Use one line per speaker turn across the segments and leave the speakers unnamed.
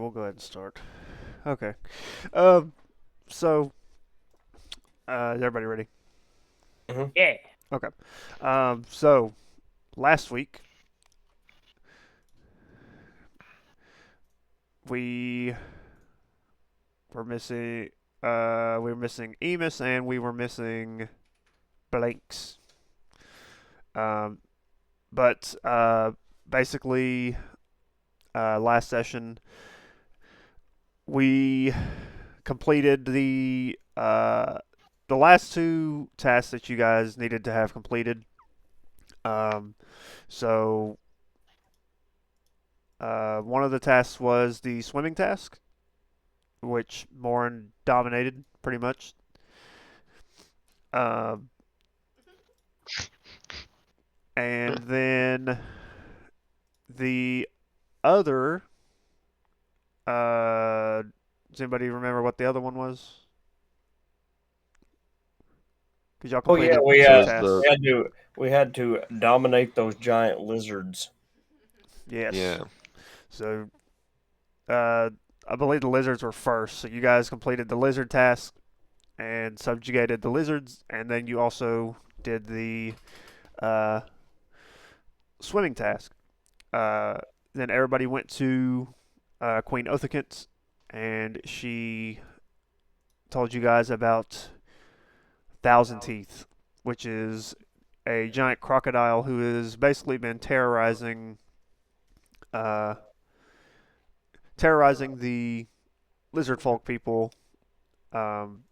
we'll go ahead and start. Okay. Um, so, is everybody ready?
Yeah.
Okay. So last week we were missing. We were missing Emus and we were missing Blanks. Um, but basically, last session we completed the last two tasks that you guys needed to have completed. Um, so one of the tasks was the swimming task, which Morin dominated pretty much. Um, and then the other, does anybody remember what the other one was? Because y'all
Oh yeah,
completed
we
two
uh
Was
tasks.
the
we had to dominate those giant lizards.
Yes.
yeah
So uh, I believe the lizards were first. So you guys completed the lizard task and subjugated the lizards, and then you also did the uh, swimming task. Uh, then everybody went to Queen Othakent, and she told you guys about Thousand Teeth, which is a giant crocodile who has basically been uh, terrorizing the lizard folk people, um,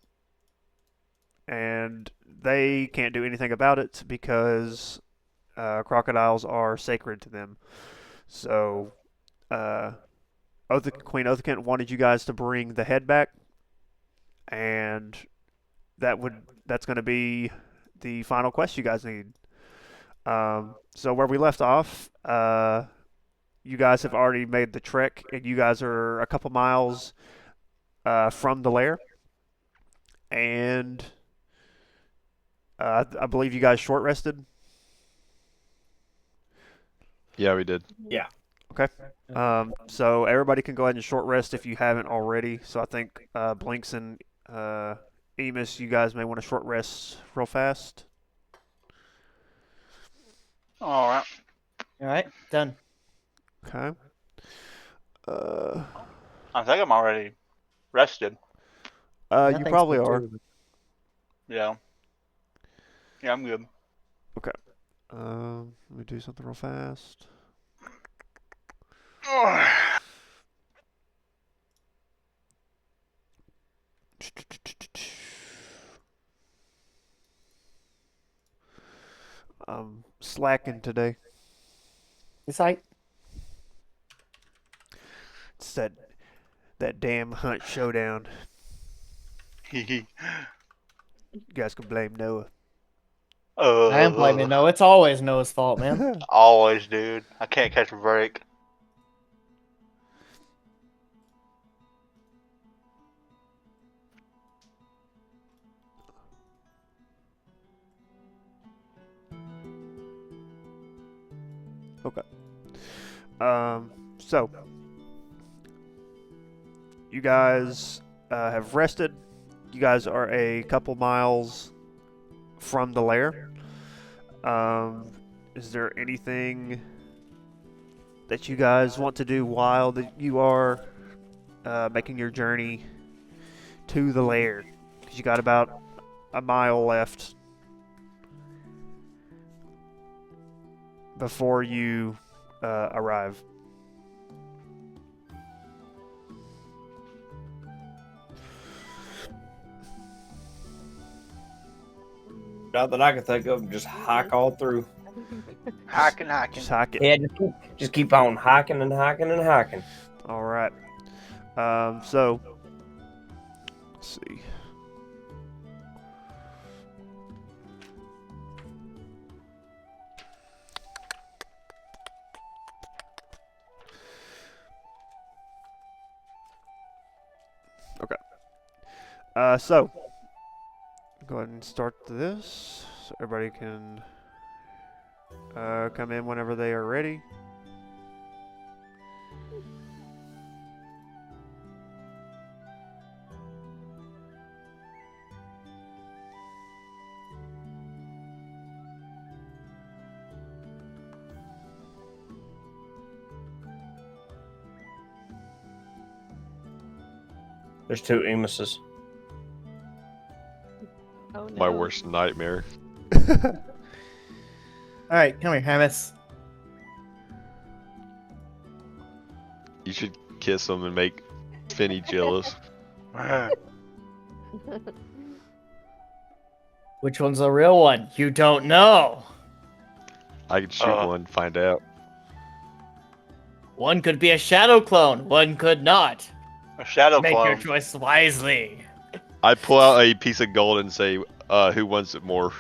and they can't do anything about it because crocodiles are sacred to them. So, uh, Queen Othakent wanted you guys to bring the head back, and that's going to be the final quest you guys need. So where we left off, you guys have already made the trek, and you guys are a couple miles from the lair, and I believe you guys short rested.
yeah we did.
Yeah.
Okay. So everybody can go ahead and short rest if you haven't already. So I think Blinks and Emus, you guys may want to short rest real fast.
All right.
All right, done.
Okay. Uh,
I think I'm already rested.
I
you
think
probably
so,
are.
too.
Yeah. Yeah, I'm good.
Okay. Let me do something real fast. I'm slacking today.
It's like
It's that damn hunt showdown. You guys can blame Noah.
I am blaming no. It's always Noah's fault, man.
Always, dude. I can't catch a break.
Okay. So you guys have rested. You guys are a couple miles from the lair. Is there anything that you guys want to do while you are making your journey to the lair? Because you got about a mile left before you arrive.
Not that I can think of, just hike all through.
Hacking.
Just hike it.
Yeah, just keep on hiking and hiking and hiking.
All right. So let's see. Okay. So go ahead and start this, so everybody can come in whenever they are ready.
There's 2 emuses.
Oh no.
My worst nightmare.
All right, come here, Hamas.
You should kiss him and make Finny jealous.
Which one's the real one? You don't know.
I could shoot one, find out.
One could be a shadow clone. One could not.
A shadow
Make your
clone.
choice wisely.
I pull out a piece of gold and say, who wants it more?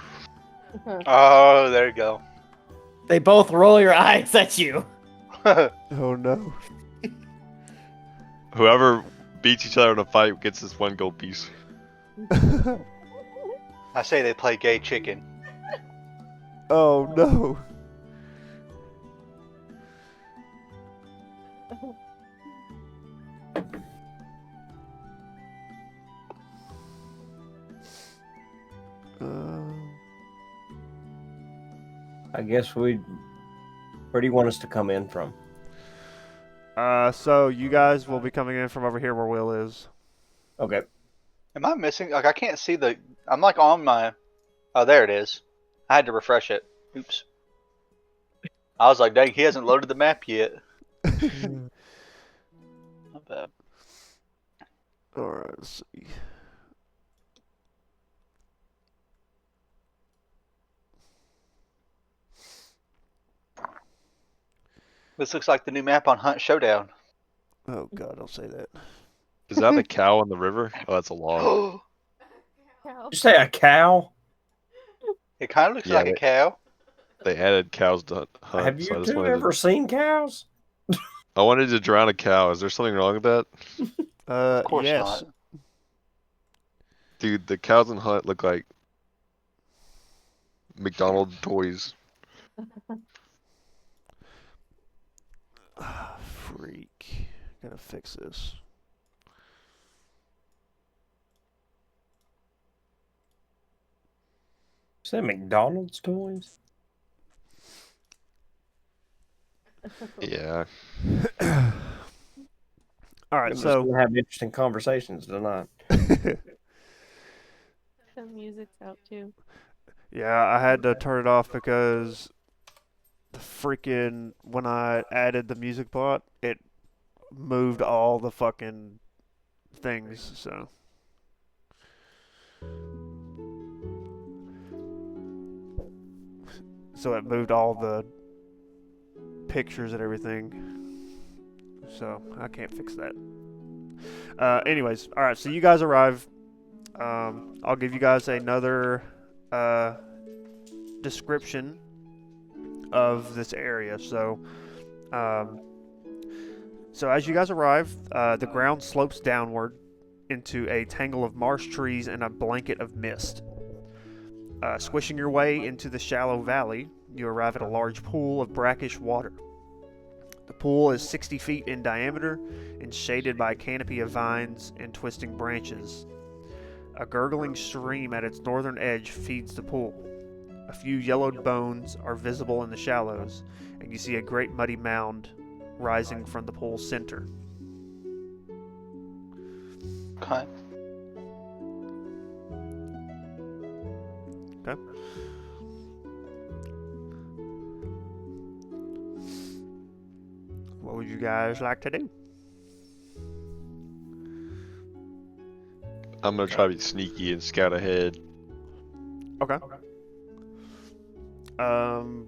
Oh, there you go.
They both roll your eyes at you.
Oh no.
Whoever beats each other in a fight gets this 1 gold piece.
I say they play gay chicken.
Oh no.
I guess where do you want us to come in from?
So you guys will be coming in from over here where Will is.
Okay.
Am I missing? Like, I can't see the. I'm like on my. Oh, there it is. I had to refresh it. Oops. I was like, dang, he hasn't loaded the map yet. Not bad.
Alright, let's see.
This looks like the new map on Hunt Showdown.
Oh god, don't say that.
Is that a cow in the river? Oh, that's a log.
Cow.
Did you say a cow?
It kind of looks
Yeah,
like a cow.
They added cows to hunt.
Have
so I
you
just
two
wanted
ever seen cows?
I wanted to drown a cow. Is there something wrong with that?
Of course
Yes.
not.
Dude, the cows in Hunt look like McDonald's toys.
Freak. Gotta fix this.
Is that McDonald's toys?
Yeah.
Alright,
We're
so
gonna have interesting conversations tonight.
The music's out too.
yeah, I had to turn it off because the freaking when I added the music bot, it moved all the fucking things, so it moved all the pictures and everything. So I can't fix that. Anyways, alright, so you guys arrive. I'll give you guys another description of this area. So as you guys arrive, the ground slopes downward into a tangle of marsh trees and a blanket of mist. Squishing your way into the shallow valley, you arrive at a large pool of brackish water. The pool is 60 feet in diameter and shaded by a canopy of vines and twisting branches. A gurgling stream at its northern edge feeds the pool. A few yellowed bones are visible in the shallows, and you see a great muddy mound rising from the pool's center.
Okay.
Okay. What would you guys like to do?
I'm gonna try to be sneaky and scout ahead.
Okay.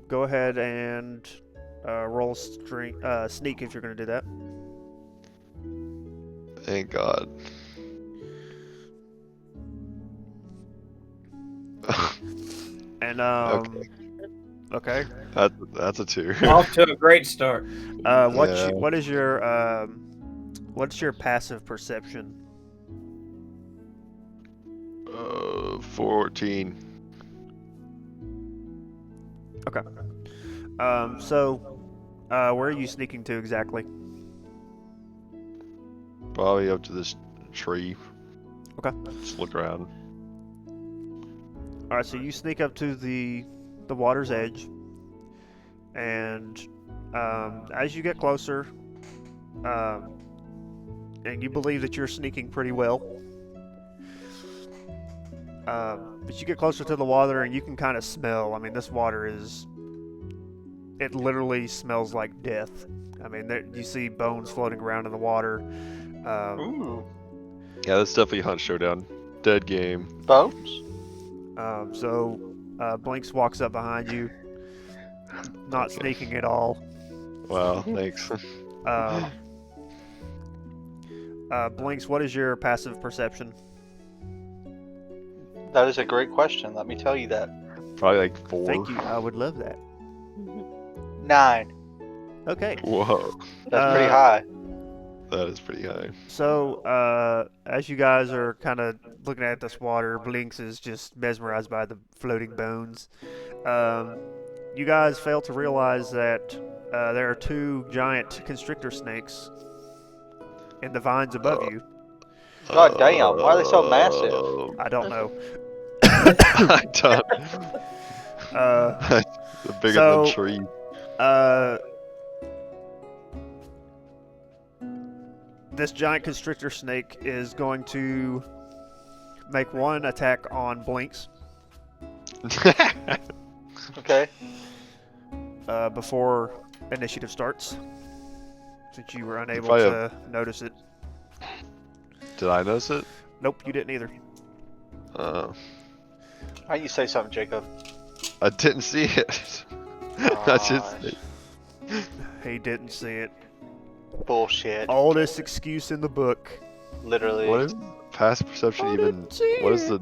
Go ahead and roll sneak if you're gonna do that.
Thank God.
And okay.
That's a 2.
Off to a great start.
Yeah.
What's your passive perception?
14.
Okay. Where are you sneaking to exactly?
Probably up to this tree.
Okay.
Just look around.
All right, so you sneak up to the water's edge, and as you get closer, and you believe that you're sneaking pretty well. But you get closer to the water, and you can kind of smell. I mean, this water is. It literally smells like death. I mean, you see bones floating around in the water.
Ooh,
Yeah, that's definitely Hunt Showdown. Dead game.
bones.
So Blinks walks up behind you, not
Okay.
sneaking at all.
Wow, thanks.
Um, Blinks, what is your passive perception?
That is a great question. Let me tell you that.
Probably like 4.
Thank you. I would love that.
9.
Okay.
Whoa,
That's pretty
Uh,
high.
that is pretty high.
So, as you guys are kind of looking at this water, Blinks is just mesmerized by the floating bones. You guys fail to realize that there are 2 giant constrictor snakes in the vines above you.
God damn, why are they so massive?
I don't know.
I don't.
Uh,
They're bigger
so-
than trees.
This giant constrictor snake is going to make 1 attack on Blinks
Okay.
before initiative starts, since you were unable
Probably
to notice it.
Did I notice it?
Nope, you didn't either.
Why don't you say something, Jacob?
I didn't see it. I just.
He didn't see it.
Bullshit.
Oldest excuse in the book.
Literally.
What is passive perception
I
even?
didn't see
What is
it.
the?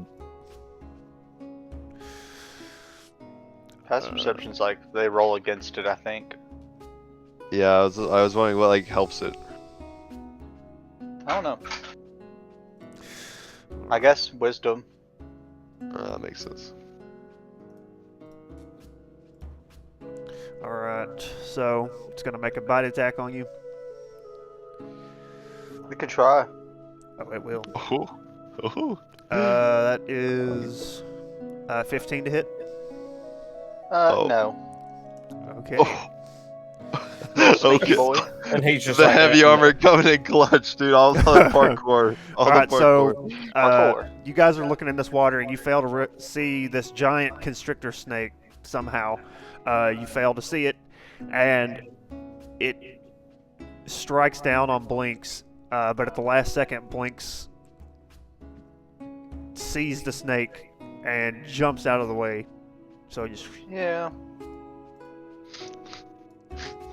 Passive perception's like they roll against it, I think.
Yeah, I was wondering what like helps it.
I don't know. I guess wisdom.
That makes sense.
Alright, so it's going to make a bite attack on you.
We could try.
Oh, it will.
Oh, oh.
That is 15 to hit.
Oh.
No.
Okay.
Oh.
Sneaky boy.
And he's just
The
like,
heavy armor coming in clutch, dude. All the parkour. All the
Alright,
parkour.
so
Parkour.
you guys are looking in this water and you fail to see this giant constrictor snake somehow. You fail to see it, and it strikes down on Blinks, but at the last second, Blinks sees the snake and jumps out of the way. So he just,
Yeah.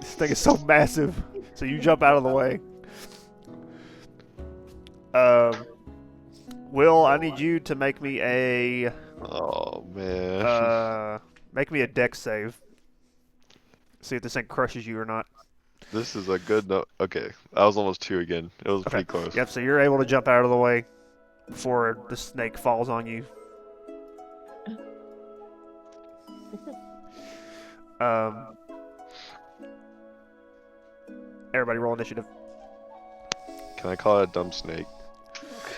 this thing is so massive. So you jump out of the way. Will, I need you to make me a
Oh man.
make me a dex save. See if this thing crushes you or not.
This is a good note. Okay, I was almost 2 again. It was pretty close.
Yep, so you're able to jump out of the way before the snake falls on you. Everybody roll initiative.
Can I call it a dumb snake?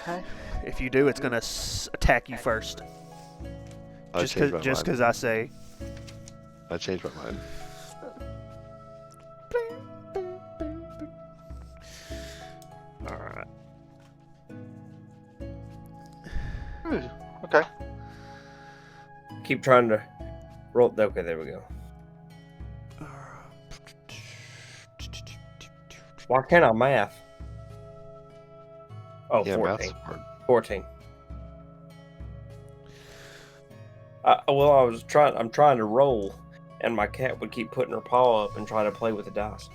Okay.
If you do, it's gonna attack you first.
I changed my mind.
Because I say.
I changed my mind.
Alright.
Okay.
keep trying to roll. Okay, there we go. Why can't I math? Oh,
Yeah,
14.
math's hard.
14. I'm trying to roll, and my cat would keep putting her paw up and trying to play with the dice.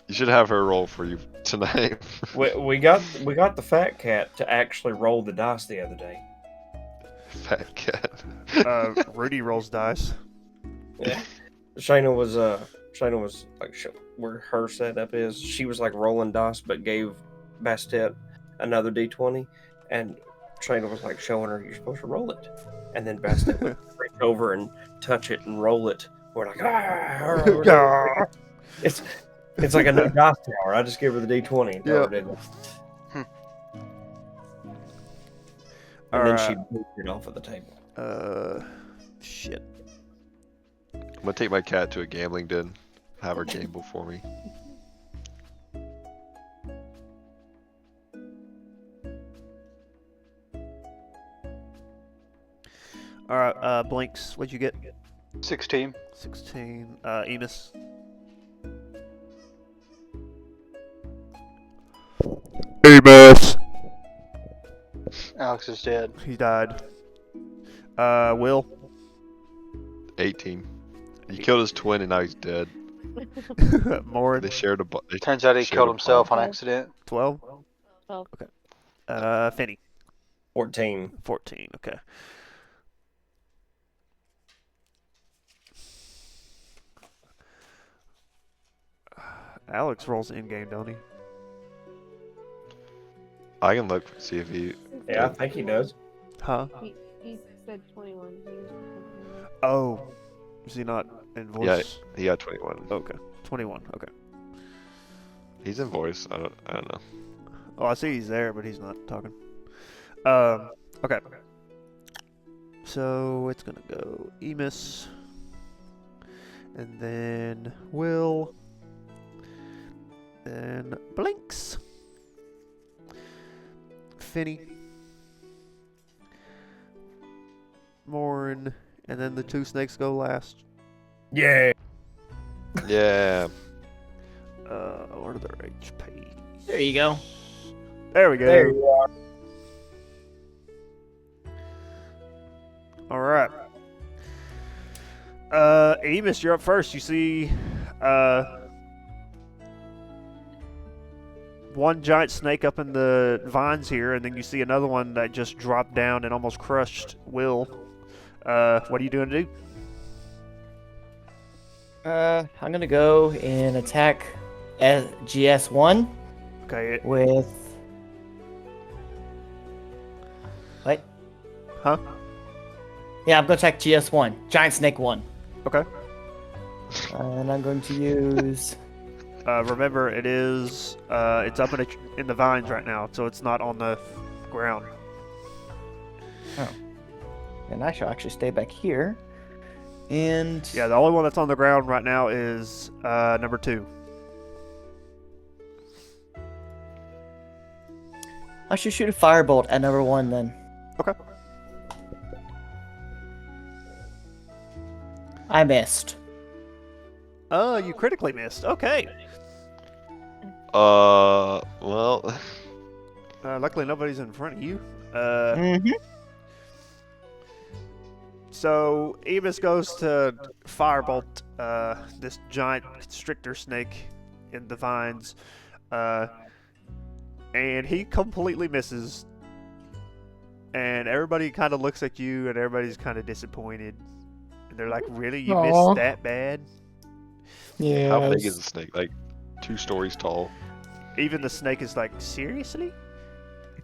You should have her roll for you tonight.
We got the fat cat to actually roll the dice the other day.
Fat cat.
Rudy rolls dice.
Yeah. Shayna was like where her setup is. She was like rolling dice, but gave Bastet another D20, and Shayna was like showing her, "You're supposed to roll it," and then Bastet would reach over and touch it and roll it. We're like, ah! It's like a new dice tower. I just gave her the D20 and tell her to do it. And then she moved it off of the table.
Shit.
I'm gonna take my cat to a gambling den. Have her gamble for me.
Blinks, what'd you get?
16.
16. Enos. Enos.
Alex is dead.
He died. Will.
18. He killed his twin and now he's dead.
Morin.
They shared a.
Turns out he
shared
killed
a
himself on
bond.
accident.
12.
12.
Okay. Finney.
14.
14. Okay. Alex rolls in game, don't he?
I can look see if he.
Yeah, I think he does.
Huh?
He said 21. He was 21.
Oh. Is he not in voice?
Yeah, he got 21.
Okay. 21. Okay.
He's in voice. I don't know.
Oh, I see he's there, but he's not talking. Okay. So it's gonna go Emus, and then Will, then Blinks, Finny, Morin, and then the two snakes go last.
Yeah.
Yeah.
What are their HP?
There you go.
There we go.
There you are.
All right. Emus, you're up first. You see, one giant snake up in the vines here, and then you see another one that just dropped down and almost crushed Will. What are you doing to do?
I'm gonna go and attack GS1
Okay.
with. What?
Huh?
Yeah, I'm gonna attack GS1, Giant Snake 1.
Okay.
And I'm going to use.
Remember, it is. It's up in the vines right now, so it's not on the ground.
And I shall actually stay back here. And.
Yeah, the only one that's on the ground right now is number 2.
I should shoot a firebolt at number 1 then.
Okay.
I missed.
You critically missed. Okay.
Well.
Luckily, nobody's in front of you.
Mm-hmm.
So Emus goes to firebolt this giant constrictor snake in the vines, and he completely misses. And everybody kind of looks at you, and everybody's kind of disappointed. And they're like, "Really, you missed that bad?"
Yeah.
How big is the snake? Like 2 stories tall.
Even the snake is like, "Seriously?"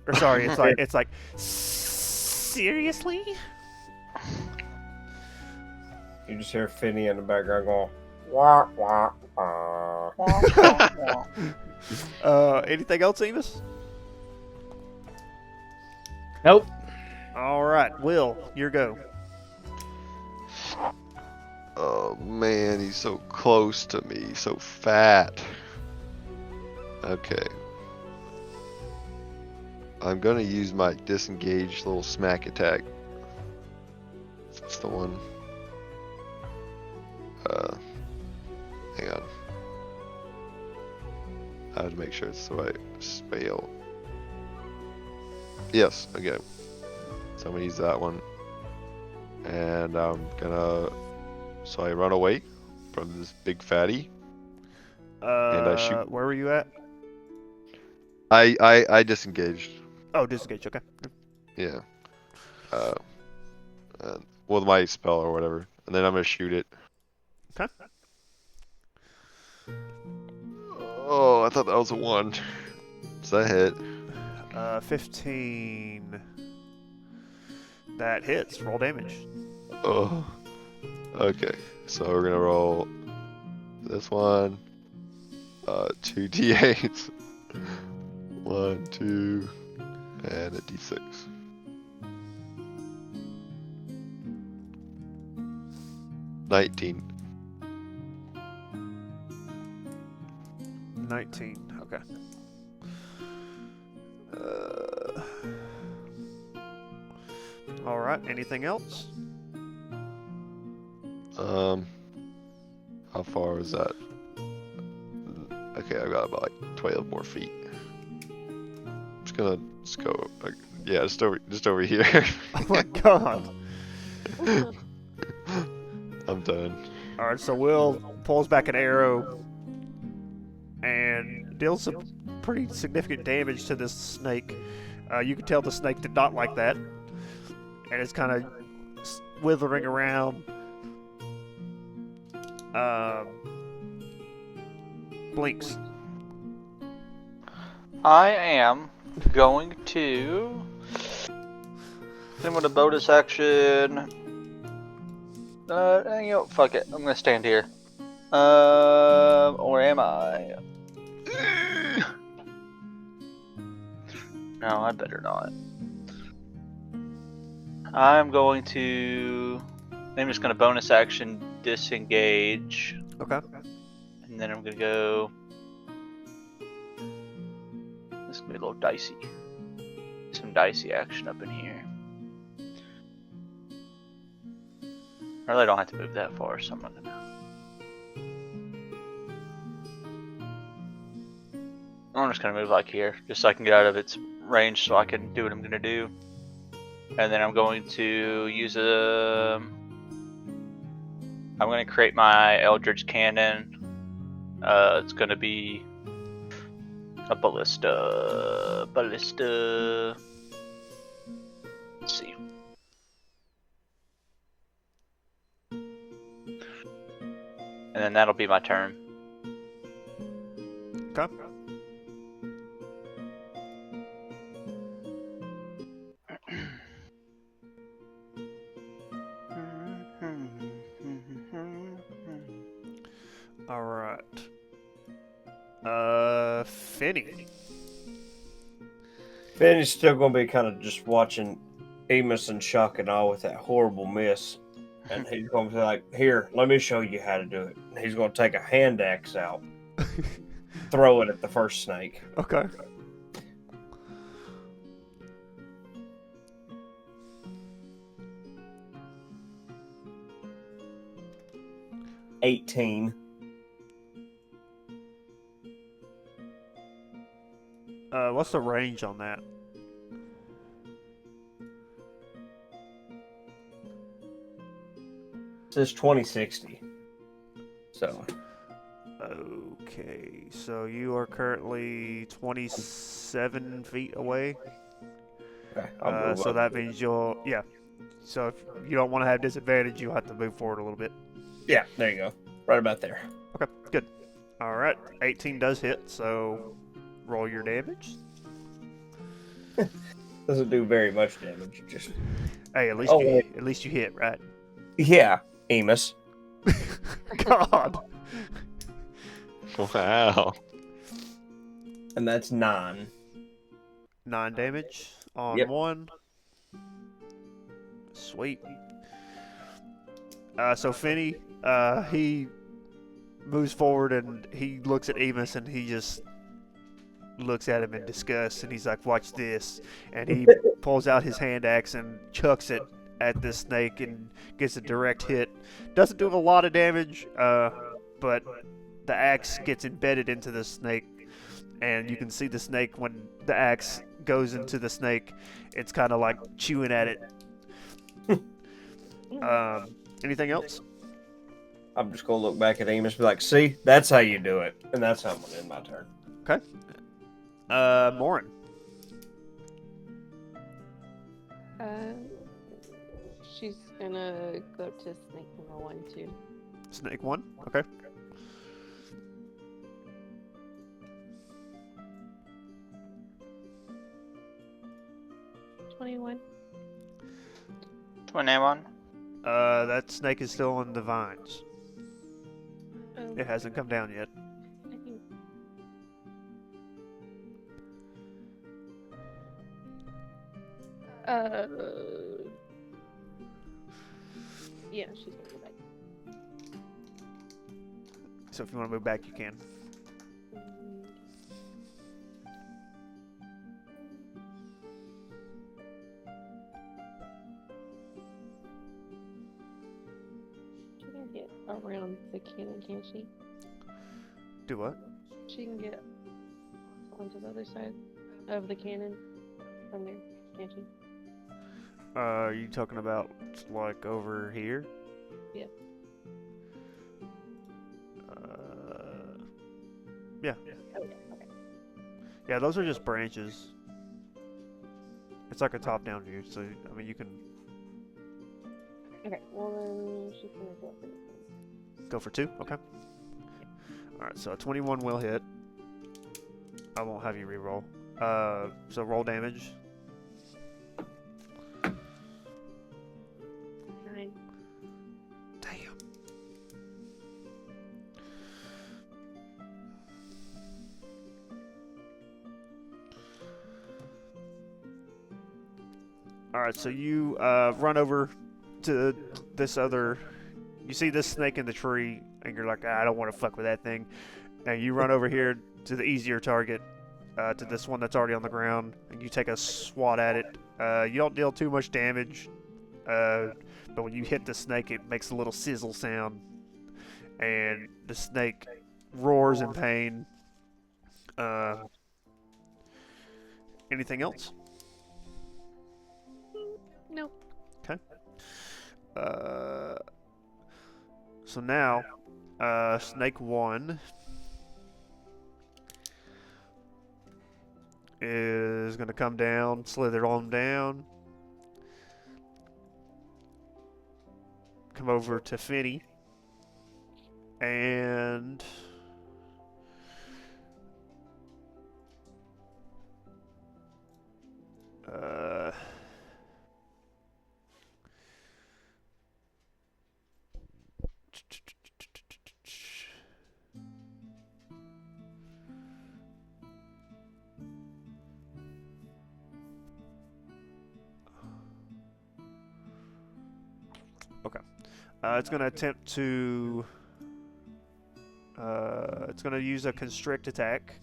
Or sorry, it's like, "Seriously?"
You just hear Finney in the background going, wah, wah, wah.
Anything else, Emus?
Nope.
All right, Will, your go.
Oh man, he's so close to me, so fat. Okay. I'm gonna use my disengaged little smack attack. That's the one. Hang on. I have to make sure it's the right spell. Yes, okay. So I'm gonna use that one. And I'm gonna. So I run away from this big fatty. And I shoot.
Where were you at?
I disengaged.
Oh, disengage. Okay.
Yeah. With my spell or whatever. And then I'm gonna shoot it.
Okay.
Oh, I thought that was a 1. Does that hit?
15. That hits. Roll damage.
Oh. Okay. So we're gonna roll this one. 2 d8s. 1, 2, and a d6. $19.
19. Okay. All right. Anything else?
How far is that? Okay, I've got about like 12 more feet. Just go. Yeah, just over here.
Oh my god.
I'm done.
Alright, so Will pulls back an arrow and deals some pretty significant damage to this snake. You can tell the snake did not like that, and it's kind of withering around. Blinks.
I am going to. Then with a bonus action. Fuck it. I'm gonna stand here. Or am I? No, I better not. I'm going to. I'm just gonna bonus action disengage,
Okay.
and then I'm gonna go. This is gonna be a little dicey. Some dicey action up in here. I really don't have to move that far, so I'm not gonna. I'm just gonna move like here, just so I can get out of its range, so I can do what I'm gonna do. And then I'm going to use a. I'm gonna create my Eldritch Cannon. It's gonna be a ballista. Let's see. And then that'll be my turn.
Okay. Alright. Finny.
Benny's still gonna be kind of just watching Amos in shock and awe with that horrible miss. And he's gonna be like, "Here, let me show you how to do it." And he's gonna take a hand axe out, throw it at the first snake.
Okay.
$18.
What's the range on that?
It says 2060. So
Okay, so you are currently 27 feet away.
okay, I'll move
So
up.
that means yeah. So if you don't want to have disadvantage, you'll have to move forward a little bit.
Yeah, there you go. Right about there.
Okay, good. All right, 18 does hit, so roll your damage.
Doesn't do very much damage. Just
Hey, at least
Oh,
you
wait.
at least you hit, right?
yeah, Amos.
God.
Wow.
And that's 9.
9 damage on
Yep.
1. Sweet. So Finney, he moves forward and he looks at Amos and he just looks at him in disgust and he's like, "Watch this!" And he pulls out his hand axe and chucks it at this snake and gets a direct hit. Doesn't do a lot of damage, but the axe gets embedded into the snake, and you can see the snake when the axe goes into the snake. It's kind of like chewing at it. Anything else?
I'm just gonna look back at Amos and be like, "See, that's how you do it." And that's how I'm gonna end my turn.
Okay. Morin.
She's gonna go to snake number 1 too.
Snake 1. Okay.
$21.
21.
That snake is still in the vines.
Oh,
It hasn't come down yet.
I think. Yeah, she's gonna go back.
So if you want to move back, you can.
Should I the cannon, can't she?
Do what?
She can get onto the other side of the cannon from there, can't she?
Are you talking about like over here?
Yeah.
Yeah.
Oh, yeah, okay.
Yeah, those are just branches. It's like a top-down view, so I mean you can
Okay, well then she's gonna go for this one.
go for 2. Okay. All right, so a 21 will hit. I won't have you re-roll. So roll damage.
9.
Damn. All right, so you run over to this other. You see this snake in the tree, and you're like, I don't want to fuck with that thing. And you run over here to the easier target, to this one that's already on the ground, and you take a swat at it. You don't deal too much damage, but when you hit the snake, it makes a little sizzle sound, and the snake roars in pain. Anything else?
No.
So now, Snake 1 is going to come down, slither on down, come over to Finny, and okay. It's going to attempt to. It's going to use a constrict attack.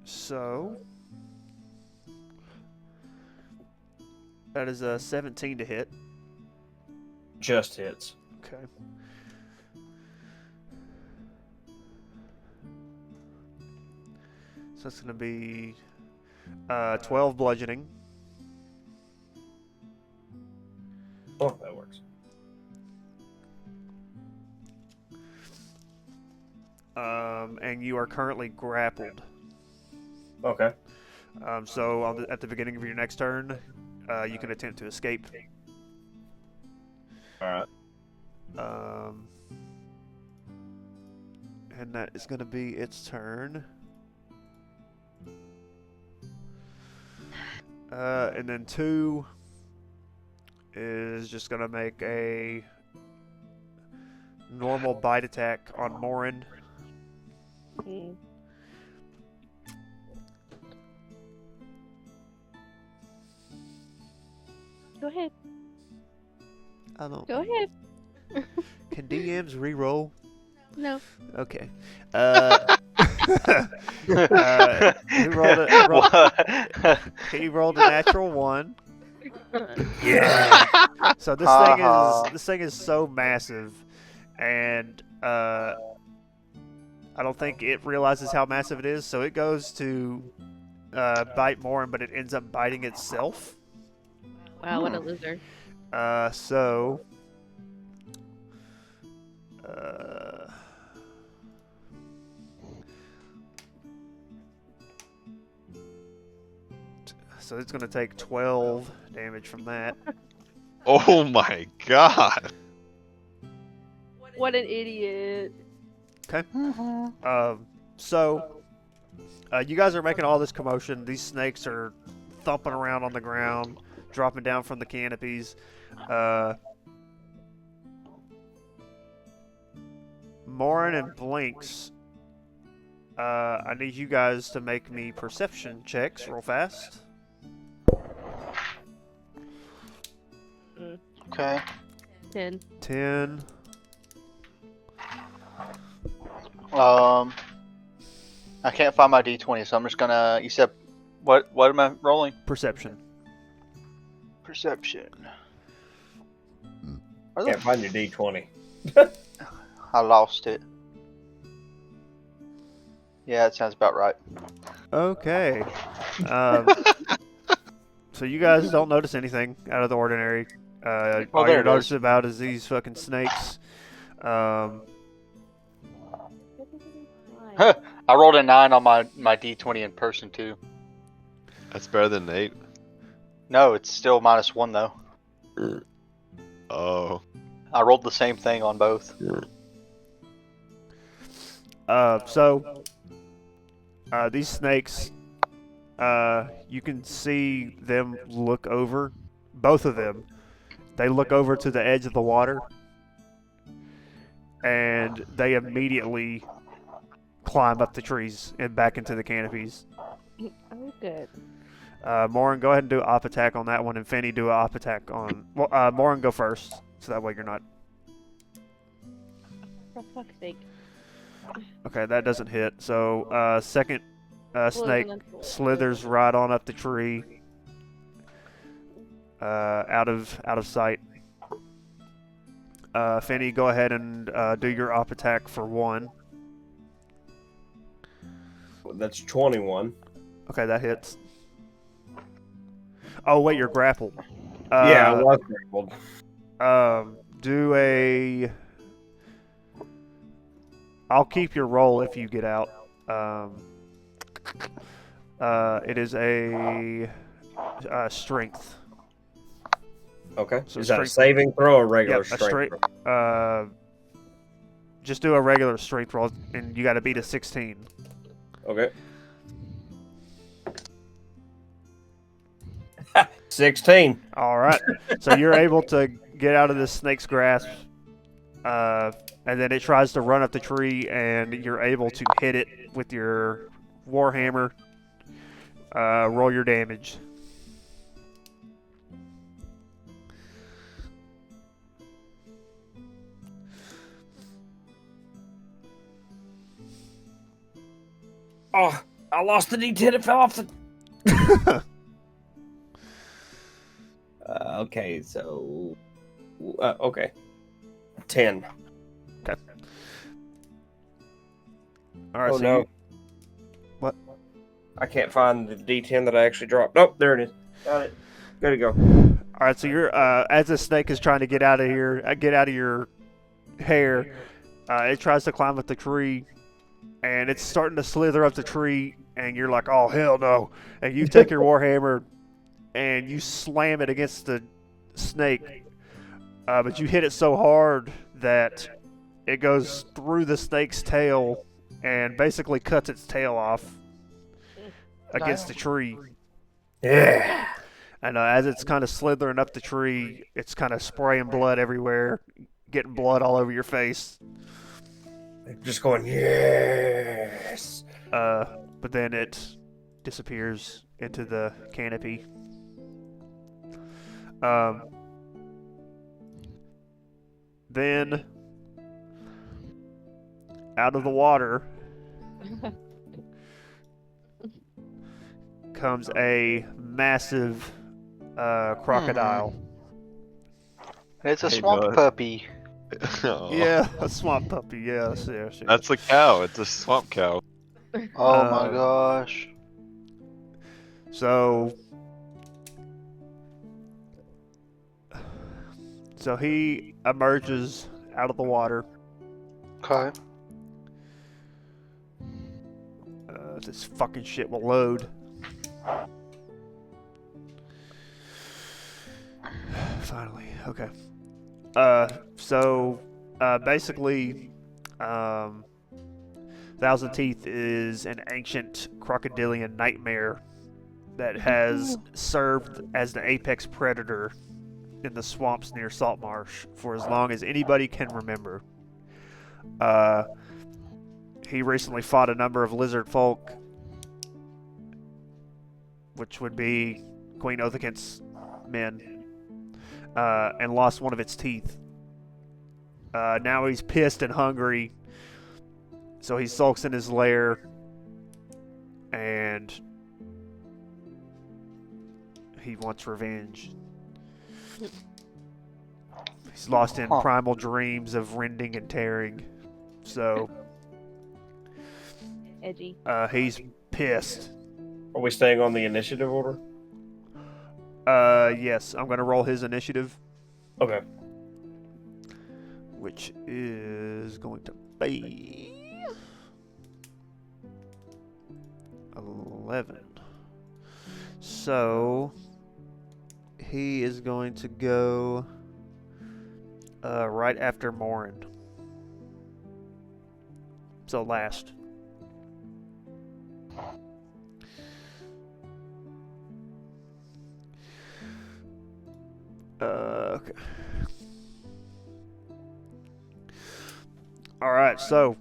So that is a 17 to hit.
Just hits.
Okay. So it's going to be 12 bludgeoning.
Oh, that works.
And you are currently grappled.
Okay.
So at the beginning of your next turn, you can attempt to escape.
Alright.
And that is going to be its turn. And then 2 is just going to make a normal bite attack on Morin.
Mm. Go ahead.
I don't.
Go ahead.
Can DMs re-roll?
No.
Okay. He rolled a natural 1.
Yeah.
So this thing is so massive, and I don't think it realizes how massive it is. So it goes to bite Morin, but it ends up biting itself.
Wow, what a loser.
So it's going to take 12 damage from that.
Oh my god.
What an idiot.
Okay. So you guys are making all this commotion. These snakes are thumping around on the ground, dropping down from the canopies. Morin and Blinks, I need you guys to make me perception checks real fast.
Okay.
10.
10.
I can't find my D20, so I'm just gonna. You said what? What am I rolling?
Perception.
Perception. Where the
Can't find your D20.
I lost it. Yeah, that sounds about right.
Okay. So you guys don't notice anything out of the ordinary.
Oh,
All
there
you're
it is.
noticing about is these fucking snakes.
I rolled a 9 on my D20 in person too.
That's better than 8.
No, it's still -1 though.
Oh.
I rolled the same thing on both.
These snakes, you can see them look over, both of them. They look over to the edge of the water, and they immediately climb up the trees and back into the canopies.
Oh, good.
Morin, go ahead and do an op attack on that one, and Fanny do an op attack on. Well, Morin, go first, so that way you're not.
For fuck's sake.
Okay, that doesn't hit. So, second snake
Slithering.
slithers right on up the tree, out of sight. Fanny, go ahead and do your op attack for 1.
That's 21.
Okay, that hits. Oh wait, you're grappled.
Yeah, I was grappled.
Do a. I'll keep your roll if you get out. It is a strength.
Okay.
So
Is that a
strength-
saving throw or regular
Yep, a
strength throw?
Just do a regular strength roll, and you got to beat a 16.
Okay. 16.
All right. So you're able to get out of this snake's grasp, and then it tries to run up the tree, and you're able to hit it with your warhammer. Roll your damage.
Oh, I lost the D10. It fell off the. Okay, so. Okay. 10.
All right.
Oh,
so
no.
you, what?
I can't find the D10 that I actually dropped. Oh, there it is. Got it. Good to go.
All right. So you're as the snake is trying to get out of here, get out of your hair. It tries to climb up the tree, and it's starting to slither up the tree, and you're like, "Oh hell no!" And you take your warhammer, and you slam it against the snake, but you hit it so hard that it goes through the snake's tail and basically cuts its tail off against the tree.
Yeah.
And as it's kind of slithering up the tree, it's kind of spraying blood everywhere, getting blood all over your face.
Just going, yes.
But then it disappears into the canopy. Then, out of the water comes a massive crocodile.
It's a
Hey,
swamp
bud.
puppy.
Oh,
Yeah, a swamp puppy. Yes, yes.
That's a cow. It's a swamp cow.
Oh my
Um,
gosh.
So he emerges out of the water.
Okay.
This fucking shit will load. Finally, okay. Basically, Thousand Teeth is an ancient crocodilian nightmare that has served as the apex predator in the swamps near Saltmarsh for as long as anybody can remember. He recently fought a number of lizard folk, which would be Queen Othakent's men, and lost one of its teeth. Now he's pissed and hungry, so he sulks in his lair, and he wants revenge. He's lost in
Huh.
primal dreams of rending and tearing. So
Edgy.
he's pissed.
Are we staying on the initiative order?
Yes, I'm gonna roll his initiative,
Okay.
which is going to be 11. So he is going to go right after Morin. So last. Okay. All right, so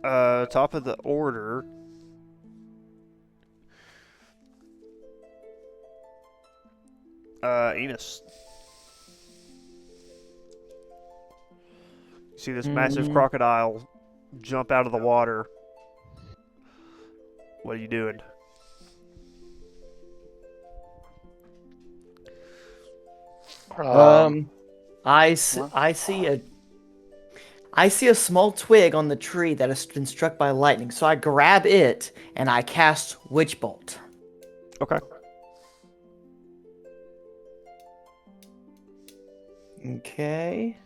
top of the order. Enos. See this massive crocodile jump out of the water. What are you doing?
I see a small twig on the tree that has been struck by lightning. So I grab it and I cast Witch Bolt.
Okay.
Okay.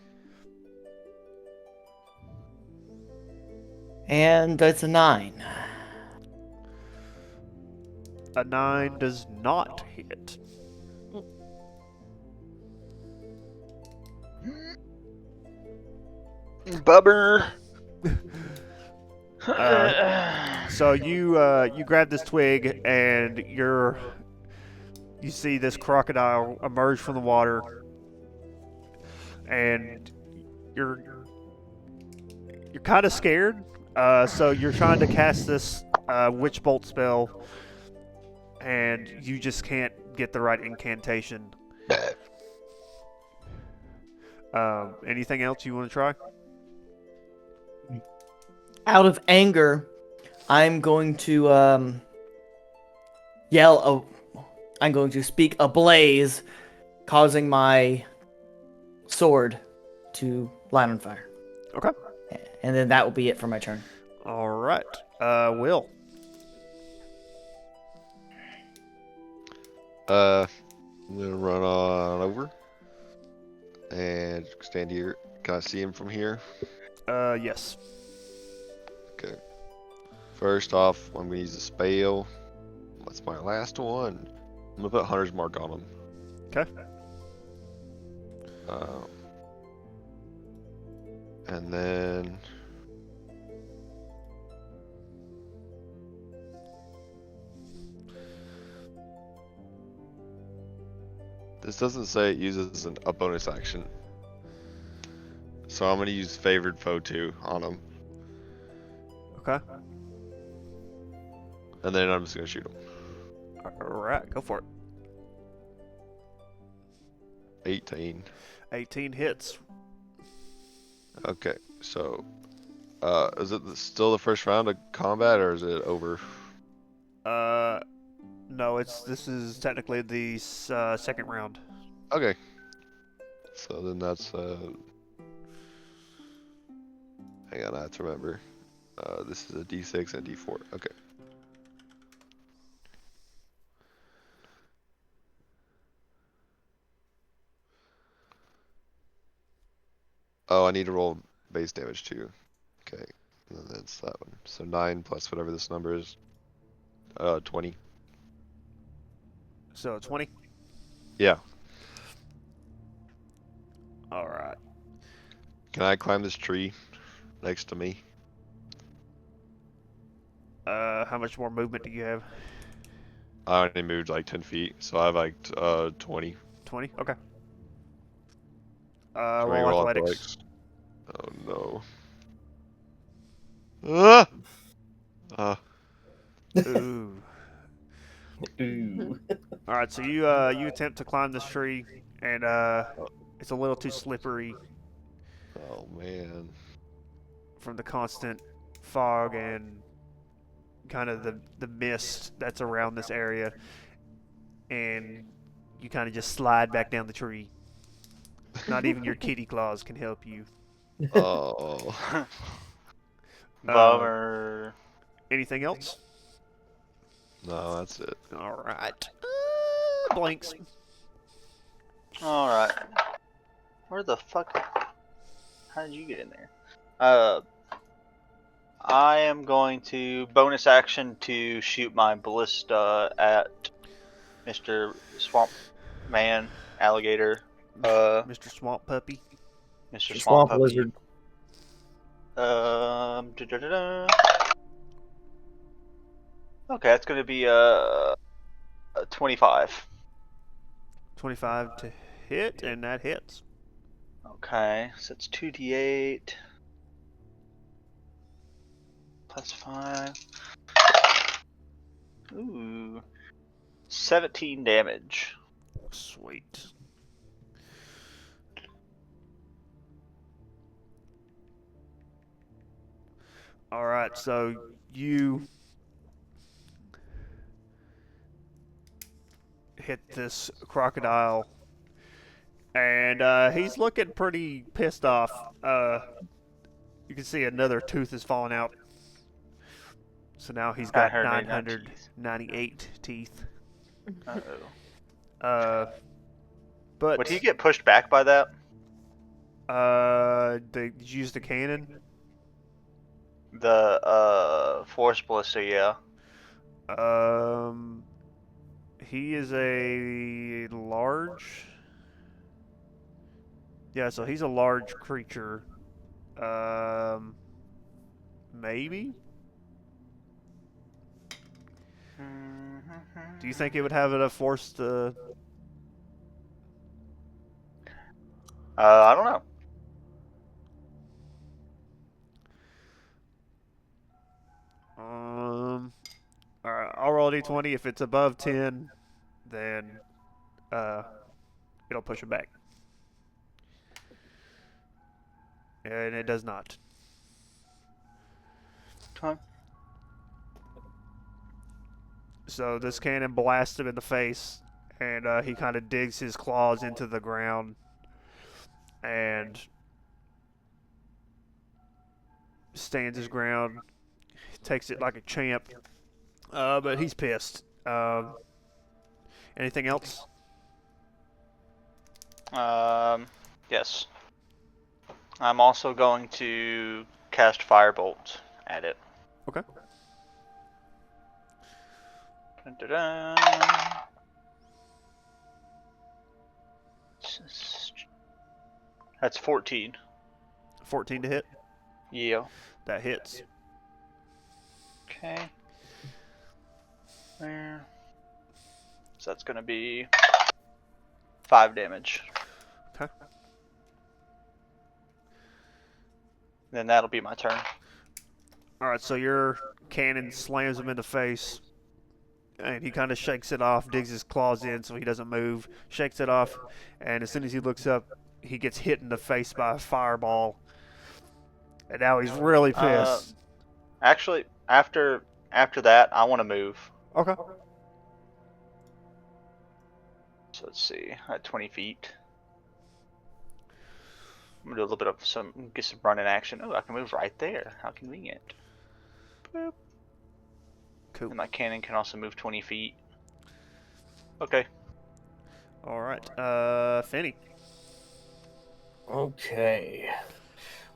And that's a 9.
A 9 does not hit.
Bubber.
So you grab this twig and you see this crocodile emerge from the water, and you're kind of scared. So you're trying to cast this witch bolt spell, and you just can't get the right incantation. Anything else you want to try?
Out of anger, I'm going to I'm going to speak ablaze, causing my sword to light on fire.
Okay.
And then that will be it for my turn.
All right. Will.
I'm gonna run on over and stand here. Can I see him from here?
Yes.
Okay. First off, I'm gonna use a spell. That's my last one. I'm gonna put Hunter's Mark on him.
Okay.
And then this doesn't say it uses a bonus action. So I'm gonna use Favored Foe 2 on him.
Okay.
And then I'm just gonna shoot him.
All right. Go for it.
18.
18 hits.
Okay, so is it still the first round of combat or is it over?
No, this is technically the second round.
Okay. So then that's hang on, I have to remember. This is a D6 and a D4. Okay. Oh, I need to roll base damage too. Okay, and then that's that one. So 9 plus whatever this number is. 20.
So 20.
Yeah.
All right.
Can I climb this tree next to me?
How much more movement do you have?
I only moved like 10 feet, so I have like 20.
20. Okay.
Can I
Roll athletics.
Oh no. Ah!
Ooh.
Ooh.
All right. So you attempt to climb this tree, and it's a little too slippery
Oh man.
from the constant fog and kind of the mist that's around this area, and you kind of just slide back down the tree. Not even your kitty claws can help you.
Oh.
Bummer.
Anything else?
No, that's it.
All right. Blinks.
All right. Where the fuck? How did you get in there? I am going to bonus action to shoot my ballista at Mr. Swamp Man Alligator.
Mr. Swamp Puppy.
Mr. Swamp
Swamp
Puppy.
lizard.
Da-da-da. Okay, that's gonna be a 25.
25 to hit, and that hits.
Okay, so it's 2d8 plus 5. Ooh, 17 damage.
Sweet. All right, so you hit this crocodile, and he's looking pretty pissed off. You can see another tooth is falling out. So now he's got 998 teeth.
Uh-oh.
But
Would he get pushed back by that?
they use the cannon.
The force ballista, yeah.
He is a large. Yeah, so he's a large creature. Maybe. Do you think it would have enough force to?
I don't know.
All right, I'll roll a d20. If it's above 10, then it'll push it back. And it does not.
Okay.
So this cannon blasts him in the face, and he kind of digs his claws into the ground and stands his ground, takes it like a champ, but he's pissed. Anything else?
Yes. I'm also going to cast Firebolt at it.
Okay.
Dun-dun-dun. That's 14.
14 to hit.
Yeah.
That hits.
Okay. There. So that's gonna be 5 damage.
Okay.
Then that'll be my turn.
All right, so your cannon slams him in the face, and he kind of shakes it off, digs his claws in so he doesn't move, shakes it off, and as soon as he looks up, he gets hit in the face by a fireball, and now he's really pissed.
Actually, after that, I want to move.
Okay.
So let's see, at 20 feet. I'm gonna do a little bit of get some running action. Oh, I can move right there. How convenient. Boop.
Cool.
And my cannon can also move 20 feet. Okay.
All right. Finny.
Okay.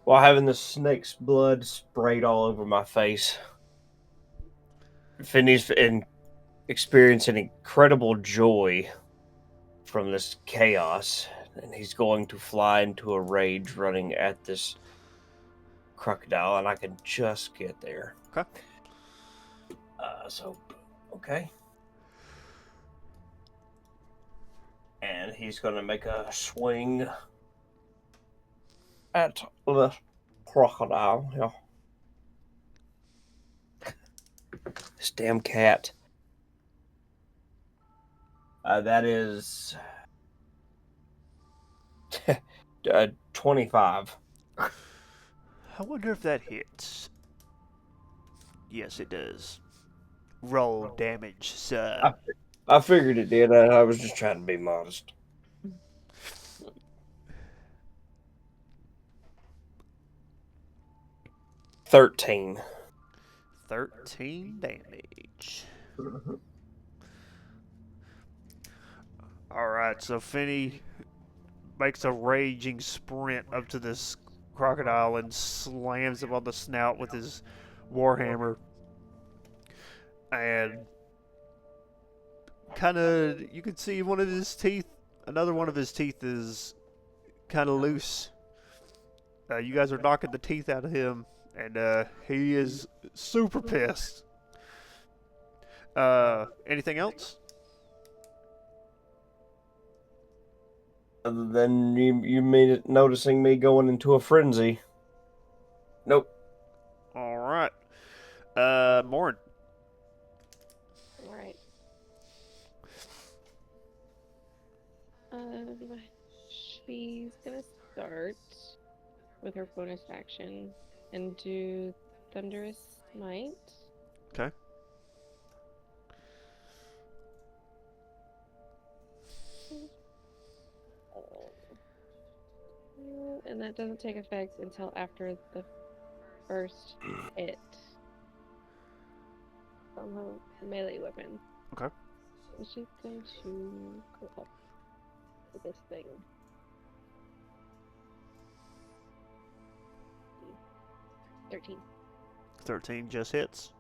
While having the snake's blood sprayed all over my face, Finney's experiencing incredible joy from this chaos, and he's going to fly into a rage running at this crocodile, and I can just get there.
Okay.
Okay. And he's going to make a swing at the crocodile. Yeah. This damn cat. That is 25.
I wonder if that hits. Yes, it does. Roll damage, sir.
I figured it did. I was just trying to be modest. 13.
13 damage. Alright, so Finney makes a raging sprint up to this crocodile and slams him on the snout with his warhammer. And kind of, you can see one of his teeth, another one of his teeth is kind of loose. You guys are knocking the teeth out of him, and he is super pissed. Anything else?
Other than you made it noticing me going into a frenzy. Nope.
Alright. Morn.
Alright. She's gonna start with her bonus action and do Thunderous Smite.
Okay.
And that doesn't take effect until after the first hit from her melee weapon.
Okay.
So she's going to go up to this thing. 13.
13 just hits.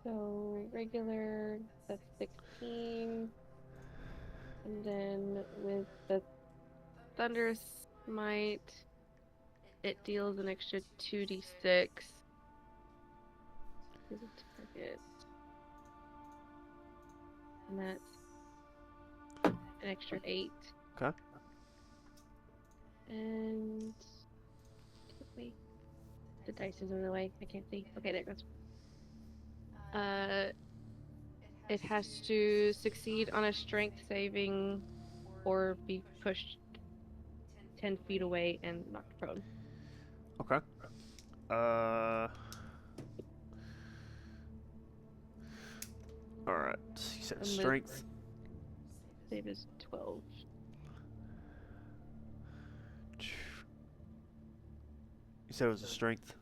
So regular, that's 16. And then with the Thunderous Smite, it deals an extra 2d6 to the target. And that's an extra 8.
Okay.
And wait, the dice is in the way. I can't see. Okay, there it goes. It has to succeed on a strength saving or be pushed 10 feet away and knocked prone.
Okay. Alright. You said
And the
strength.
Save is 12.
You said it was a strength.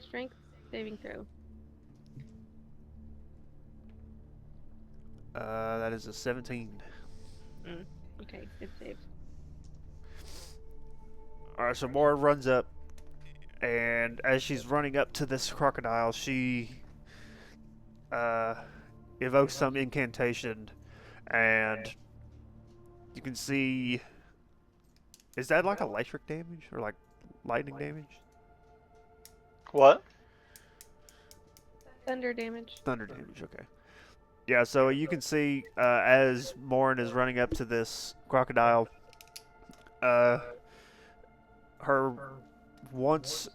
Strength saving throw.
That is a 17.
Okay, good save.
Alright, so Mora runs up, and as she's running up to this crocodile, she evokes some incantation, and you can see. Is that like electric damage or like lightning damage?
What?
Thunder damage.
Thunder damage, okay. Yeah, so you can see as Morin is running up to this crocodile, her once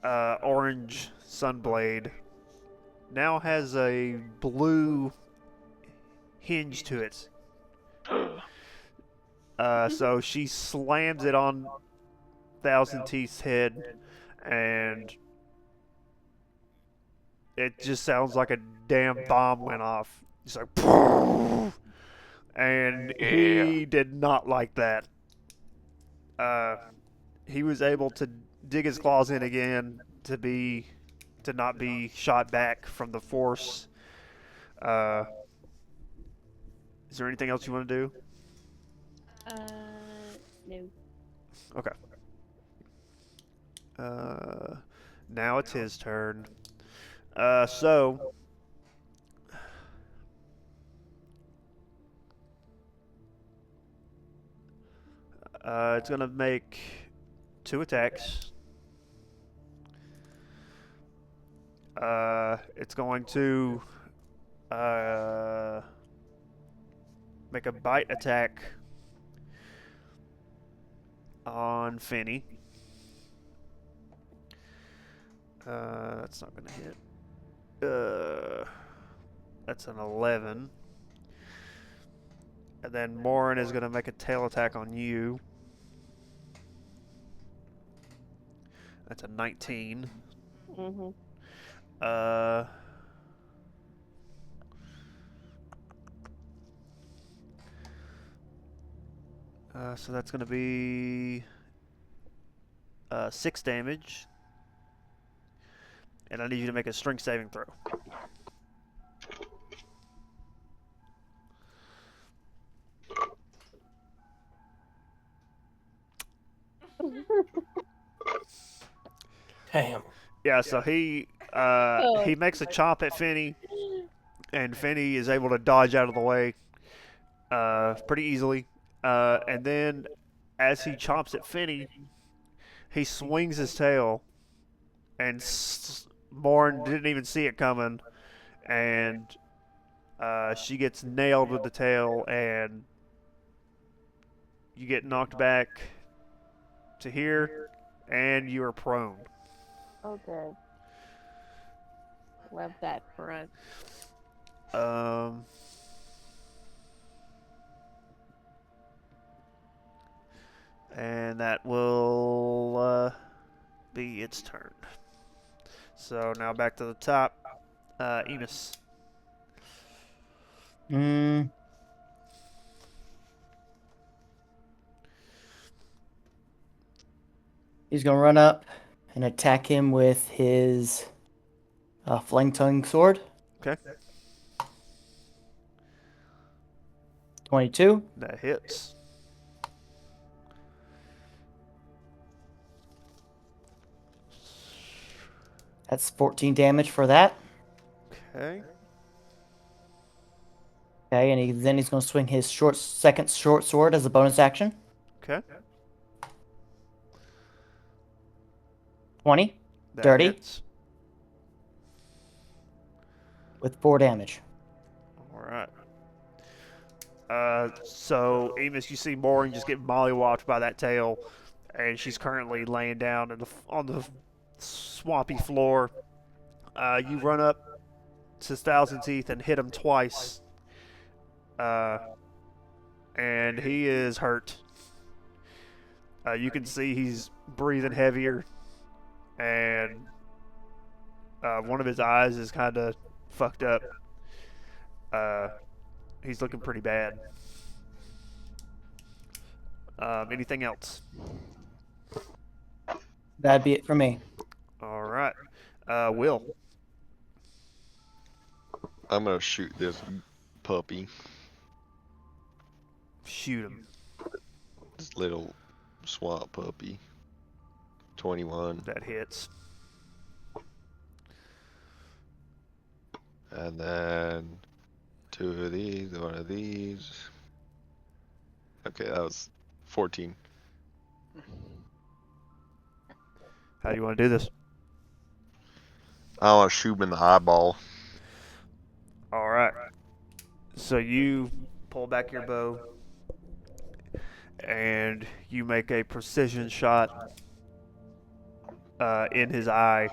orange sunblade now has a blue hinge to it. So she slams it on Thousand Teeth's head, and it just sounds like a damn bomb went off. It's like, "Poof!" And he did not like that. He was able to dig his claws in again to not be shot back from the force. Is there anything else you want to do?
No.
Okay. Now it's his turn. So it's gonna make 2 attacks. It's going to make a bite attack on Finney. That's not gonna hit. That's an 11. And then Morin is gonna make a tail attack on you. That's a 19. So that's going to be 6 damage. And I need you to make a strength saving throw.
Damn.
Yeah, so he makes a chop at Finney, and Finney is able to dodge out of the way pretty easily. And then as he chops at Finney, he swings his tail, and Morn didn't even see it coming, and she gets nailed with the tail, and you get knocked back to here, and you are prone.
Oh, good. Love that for us.
And that will be its turn. So now back to the top. Enos.
He's gonna run up and attack him with his flying tongue sword.
Okay.
22.
That hits.
That's 14 damage for that.
Okay.
Okay, and then he's gonna swing his second short sword as a bonus action.
Okay.
20.
That
Dirty.
hits.
With 4 damage.
All right. So Amos, you see Maureen just get mollywopped by that tail, and she's currently laying down on the swampy floor. You run up to Thousand Teeth and hit him twice, and he is hurt. You can see he's breathing heavier, and one of his eyes is kind of fucked up. He's looking pretty bad. Anything else?
That'd be it for me.
All right. Will.
I'm gonna shoot this puppy.
Shoot him.
This little swamp puppy. 21.
That hits.
And then 2 of these, 1 of these. Okay, that was 14.
How do you want to do this?
I want to shoot him in the eyeball.
All right. So you pull back your bow, and you make a precision shot in his eye,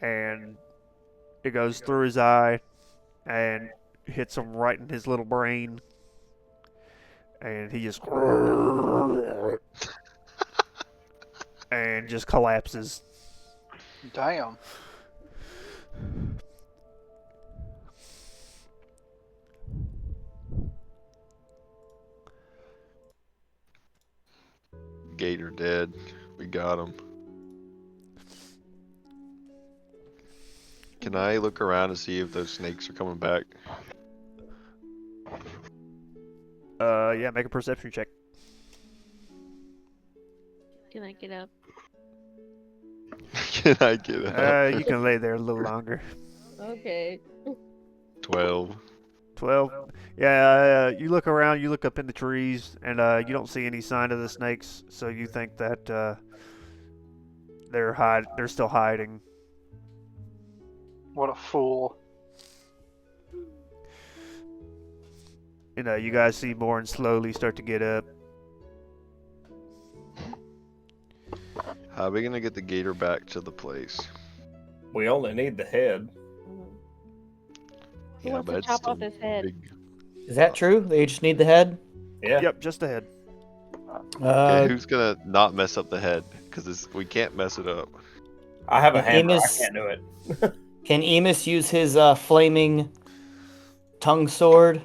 and it goes through his eye and hits him right in his little brain, and he just and just collapses.
Damn.
Gator dead. We got him. Can I look around and see if those snakes are coming back?
Yeah, make a perception check.
Can I get up?
Can I get up?
You can lay there a little longer.
Okay.
12.
12. Yeah, you look around, you look up in the trees, and you don't see any sign of the snakes, so you think that they're still hiding.
What a fool.
You guys see Morn slowly start to get up.
How are we gonna get the gator back to the place?
We only need the head.
Who wants to chop off his head?
big.
Is that true? They just need the head?
Yeah.
Yep, just ahead.
Okay, who's gonna not mess up the head? Because we can't mess it up.
I have a hammer. I
Amos-
can't do it.
Can Emus use his flaming tongue sword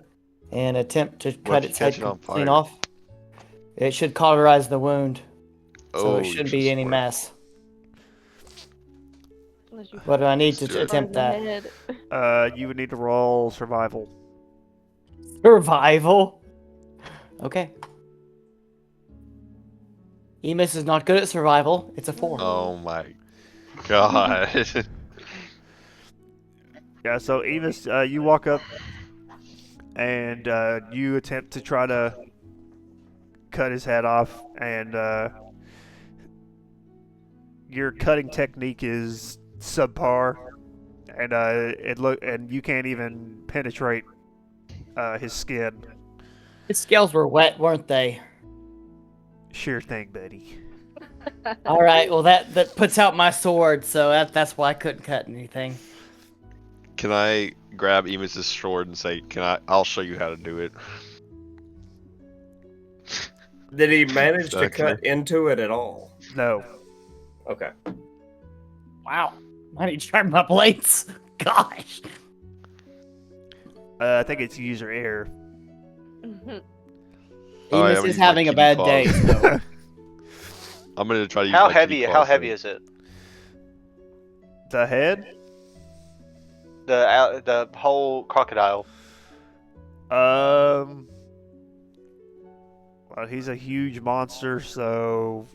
and attempt to cut its head
catch it on
clean
fire.
off? It should cauterize the wound, so it
Oh,
shouldn't be any
smart.
mess.
Unless you
What do I need
Let's do
to
it.
attempt
burn the
that?
head.
You would need to roll survival.
Survival. Okay. Emis is not good at survival. It's a 4.
Oh my god.
Yeah, so Enos, you walk up and you attempt to try to cut his head off, and your cutting technique is subpar, and and you can't even penetrate his skin.
His scales were wet, weren't they?
Sure thing, buddy.
All right. Well, that puts out my sword, so that's why I couldn't cut anything.
Can I grab Emus's sword and say, I'll show you how to do it.
Did he manage to
Exactly.
cut into it at all?
No.
Okay.
Wow. I need to sharpen my blades. Gosh.
I think it's user error.
Oh, yeah,
Emis
I'm
is
gonna
having
use
a
my
bad
kitty
day.
claws.
So.
I'm gonna try to use
How
my
heavy?
kitty
How
claws
heavy
then.
is it?
The head?
The whole crocodile.
Well, he's a huge monster, so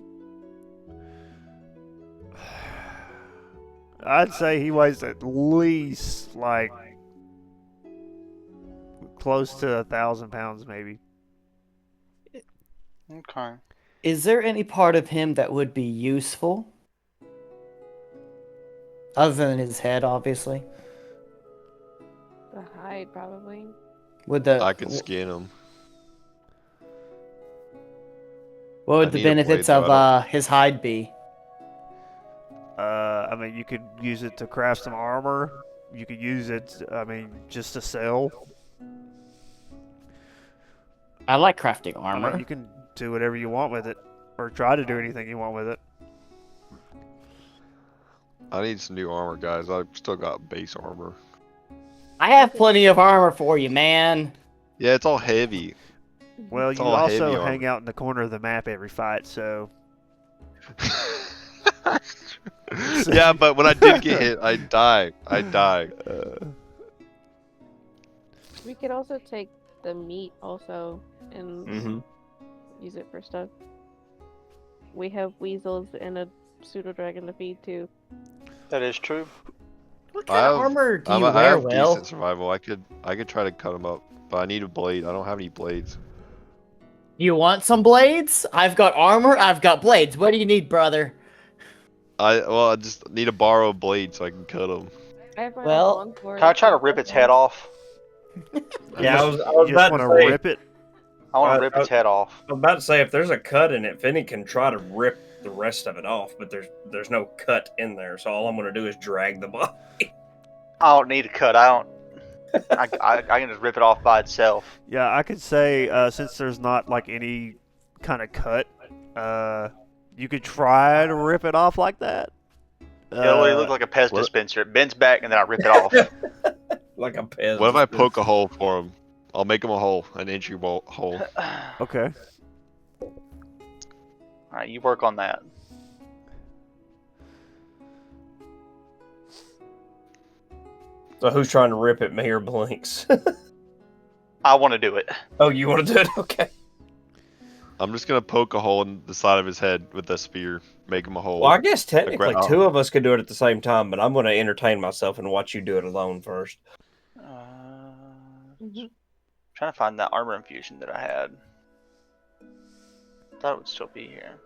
I'd say he weighs at least like close to 1,000 pounds, maybe.
Okay.
Is there any part of him that would be useful? Other than his head, obviously.
The hide, probably.
Would the
I could skin him.
what would
I
the
need a blade,
benefits
though,
of
I don't-
his hide be?
I mean, you could use it to craft some armor. You could use it, I mean, just to sell.
I like crafting
I
armor.
mean, you can do whatever you want with it, or try to do anything you want with it.
I need some new armor, guys. I've still got base armor.
I have plenty of armor for you, man.
Yeah, it's all heavy.
Well,
It's
you
all
also
heavy
hang
armor.
out in the corner of the map every fight, so
Yeah, but when I did get hit, I die. I die.
We could also take the meat also and
Mm-hmm.
use it for stuff. We have weasels and a pseudo dragon to feed too.
That is true.
What kind of armor do you
I
wear,
have
Will?
decent survival. I could try to cut them up, but I need a blade. I don't have any blades.
You want some blades? I've got armor, I've got blades. What do you need, brother?
I just need to borrow a blade so I can cut them.
I have my
Well,
own sword.
Can I try to rip its head off?
Yeah, I was
you just
about
want
to
to
say.
rip it.
I want to rip its head off.
I was about to say if there's a cut in it, Finny can try to rip the rest of it off, but there's no cut in there, so all I'm gonna do is drag the body.
I don't need a cut. I don't. I can just rip it off by itself.
Yeah, I could say since there's not like any kind of cut, you could try to rip it off like that.
It literally looks like a Pez
what-
dispenser. It bends back and then I rip it off.
Like a pez.
What if I poke a hole for him? I'll make him a hole, an entry hole.
Okay.
Alright, you work on that.
So who's trying to rip it, me or Blinks?
I want to do it.
Oh, you want to do it? Okay.
I'm just gonna poke a hole in the side of his head with a spear, make him a hole.
Well, I guess technically
I'll-
two of us could do it at the same time, but I'm going to entertain myself and watch you do it alone first.
Trying to find that armor infusion that I had. Thought it would still be here.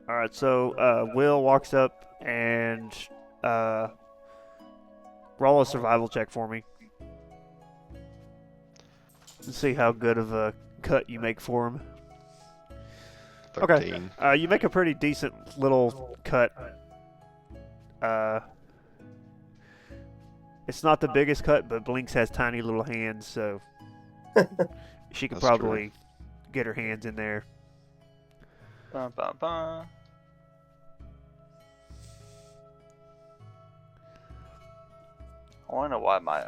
All right. So Will walks up and roll a survival check for me. Let's see how good of a cut you make for him.
13.
Okay. You make a pretty decent little cut. It's not the biggest cut, but Blinks has tiny little hands, so she could
That's true.
probably get her hands in there.
Ba, ba, ba. I wonder why my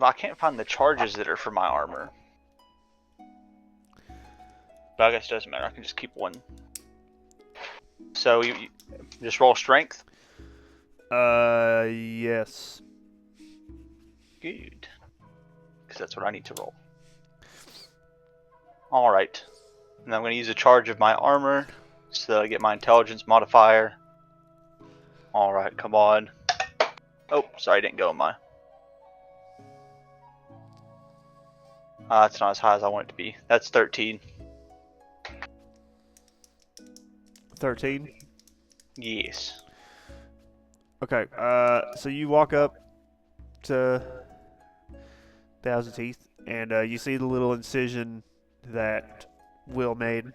I can't find the charges that are for my armor. But I guess it doesn't matter. I can just keep one. So you just roll strength.
Yes.
Good. Because that's what I need to roll. Alright. And I'm going to use a charge of my armor so that I get my intelligence modifier. Alright, come on. Oh, sorry, I didn't go in my... that's not as high as I want it to be. That's 13.
13.
Yes.
Okay. So you walk up to Thousand Teeth, and you see the little incision that Will made.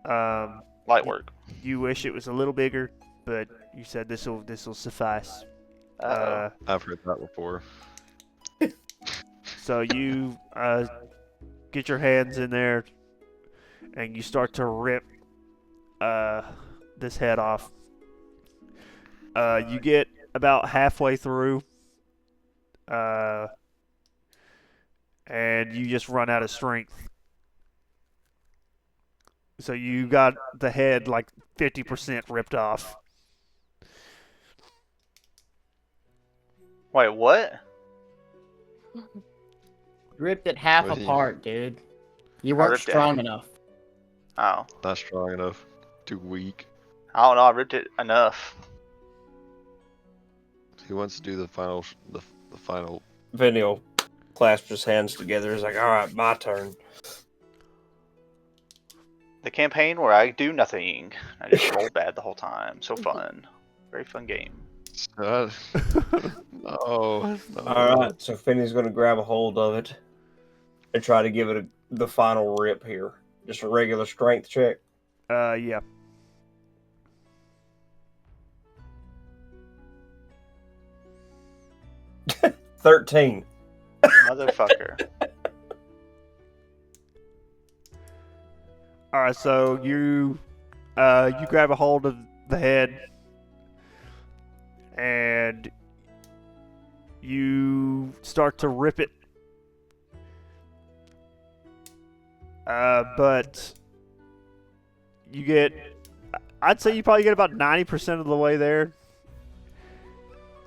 Light work.
You wish it was a little bigger, but you said this'll suffice.
Uh-oh.
I've heard that before.
So you get your hands in there, and you start to rip this head off. You get about halfway through, and you just run out of strength. So you got the head like 50% ripped off.
Wait, what?
Ripped it half
What do you-
apart, dude. You weren't
ripped it.
strong enough.
Oh.
Not strong enough. Too weak.
I don't know, I ripped it enough.
He wants to do the final. The final.
Vinny will clasp his hands together. He's like, all right, my turn.
The campaign where I do nothing. I just roll bad the whole time. So fun. Very fun game.
No. No.
All right, so Finney's going to grab a hold of it and try to give it the final rip here. Just a regular strength check.
Yeah.
$13.
Motherfucker.
All right. So you grab a hold of the head, and you start to rip it. But you get, I'd say you probably get about 90% of the way there,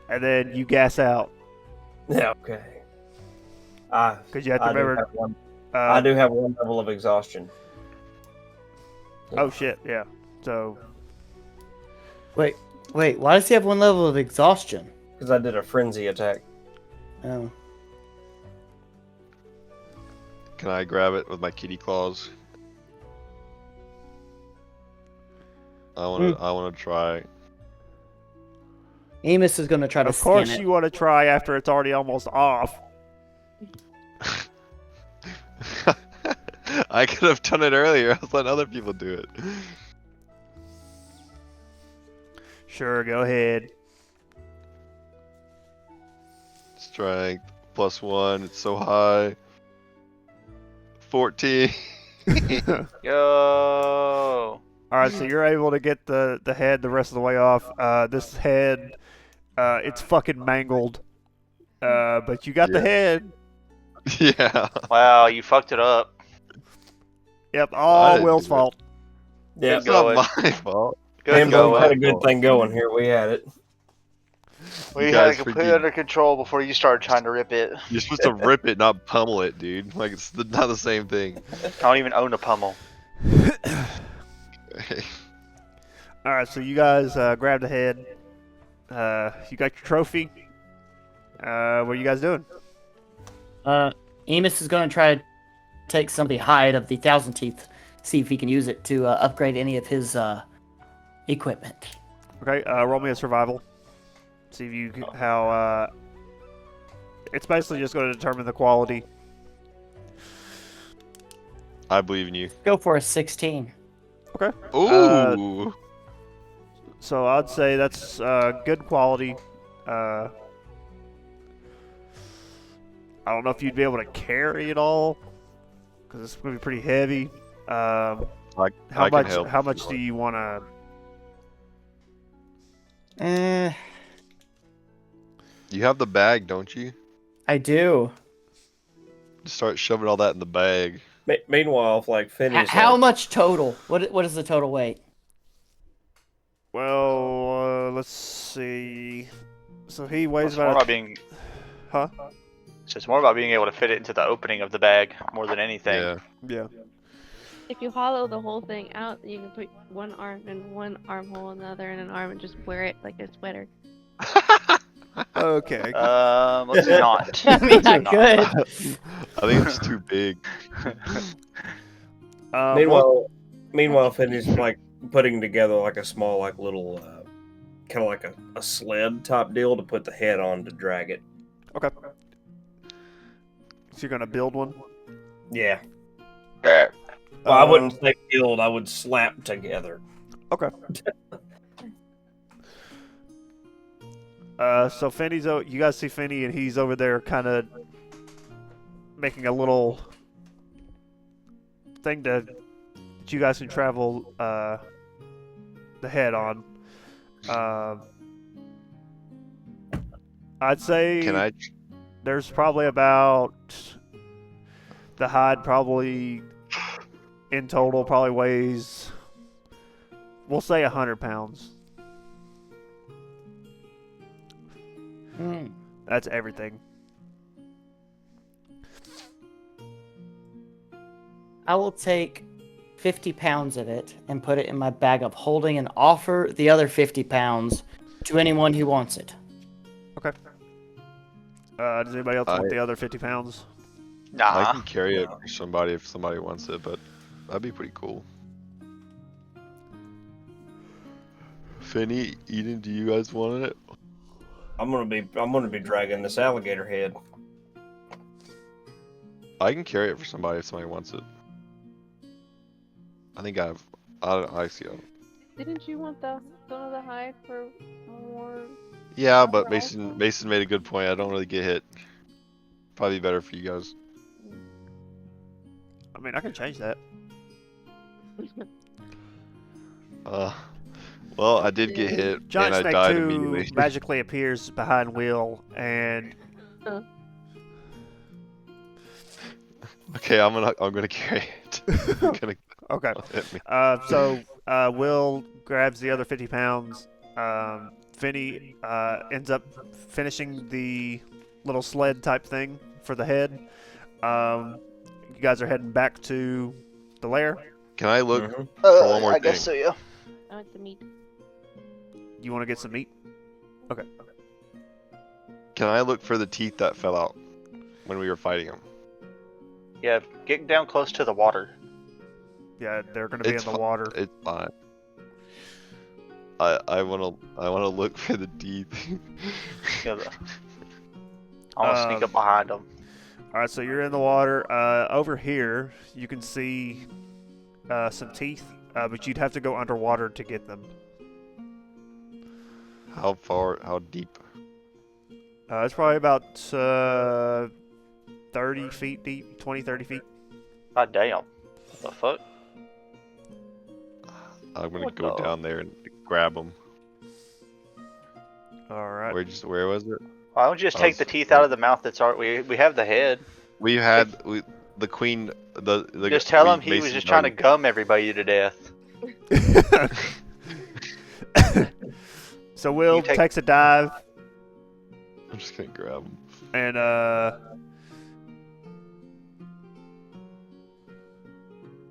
and then you gas out.
Yeah, okay.
Because you have to remember.
I do have one level of exhaustion.
Oh shit! Yeah. So.
Wait, why does he have one level of exhaustion?
Because I did a frenzy attack.
Oh.
Can I grab it with my kitty claws? I want to try.
Amos is going to try to
Of course,
skin it.
you want to try after it's already almost off.
I could have done it earlier. I was letting other people do it.
Sure, go ahead.
Strength +1. It's so high. 14.
Yo.
All right, so you're able to get the head the rest of the way off. This head, it's fucking mangled. But you got the
Yeah.
head.
Yeah.
Wow, you fucked it up.
Yep,
I
all
didn't
Will's
do it.
fault.
Yeah,
It's
going.
not my fault.
Good
Him had a
going.
good thing going here. We had it.
We
You
had it
guys
completely
freaking-
under control before you started trying to rip it.
You're supposed to rip it, not pummel it, dude. Like, it's not the same thing.
I don't even own a pummel.
All right, so you guys grab the head. You got your trophy. What are you guys doing?
Amos is going to try to take some of the hide of the Thousand Teeth, see if he can use it to upgrade any of his equipment.
Okay, roll me a survival. See if you how. It's basically just going to determine the quality.
I believe in you.
Go for a 16.
Okay.
Ooh.
So I'd say that's good quality. I don't know if you'd be able to carry it all, because it's going to be pretty heavy.
I
How
can
much?
help
How
if you
much do
want.
you want to?
You have the bag, don't you?
I do.
Just start shoving all that in the bag.
Meanwhile, if like Finney's
How
like,
much total? What is the total weight?
Well, let's see. So he weighs
It's more
about.
about being.
Huh?
So it's more about being able to fit it into the opening of the bag more than anything.
Yeah.
Yeah.
If you hollow the whole thing out, then you can put one arm in one armhole and the other in an arm and just wear it like a sweater.
Okay.
Let's not.
I mean, I
Let's
could.
I think it's too big.
Well,
meanwhile, Finney's like putting together like a small, like little, kind of like a sled top deal to put the head on to drag it.
okay. So you're gonna build one.
Yeah. Well, I
Um,
wouldn't say build. I would slap together.
Okay. So you guys see Finney, and he's over there kind of making a little thing that you guys can travel the head on. I'd say
Can I?
there's probably about the hide probably in total probably weighs, we'll say 100 pounds. That's everything.
I will take 50 pounds of it and put it in my bag of holding and offer the other 50 pounds to anyone who wants it.
Okay. Does anybody else want the other 50 pounds?
I
Nah.
can carry it for somebody if somebody wants it, but that'd be pretty cool. Finney, Eden, do you guys want it?
I'm gonna be dragging this alligator head.
I can carry it for somebody if somebody wants it. I think I see it.
Didn't you want some of the hide for more?
Yeah, but Mason made a good point. I don't really get hit. Probably better for you guys.
I mean, I can change that.
Well, I did get hit
Giant
and I
Snake
died
2
immediately.
magically appears behind Will, and
Okay, I'm gonna carry it.
okay.
Don't hit me.
So Will grabs the other 50 pounds. Finney ends up finishing the little sled type thing for the head. You guys are heading back to the lair.
Can I look
Mhm.
for one more
I
thing?
guess so, yeah.
I want the meat.
You want to get some meat? Okay.
Can I look for the teeth that fell out when we were fighting them?
Yeah, get down close to the water.
Yeah, they're going to be
It's
in the water.
It's fine. I wanna look for the teeth.
Yeah, I want to sneak up behind them.
All right, so you're in the water. Over here, you can see some teeth, but you'd have to go underwater to get them.
How far? How deep?
It's probably about 30 feet deep, 20, 30 feet.
God damn. What the fuck?
I'm gonna
What
go
the-
down there and grab them.
All right.
Where was it?
Why don't you just
I
take
was-
the teeth out of the mouth that's already... We have the head.
We had the queen. The
Just tell
we-
him he was
Mason
just trying to
already-
gum everybody to death.
So Will
You take-
takes a dive
I'm just gonna grab them.
and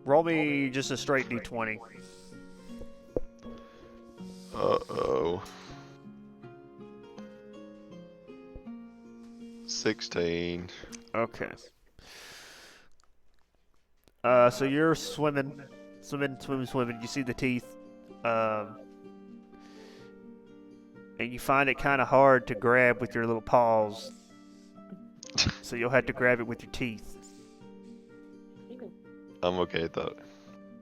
roll me just a straight d20.
Uh-oh. 16.
Okay. So you're swimming. You see the teeth, and you find it kind of hard to grab with your little paws. So you'll have to grab it with your teeth.
I'm okay with that.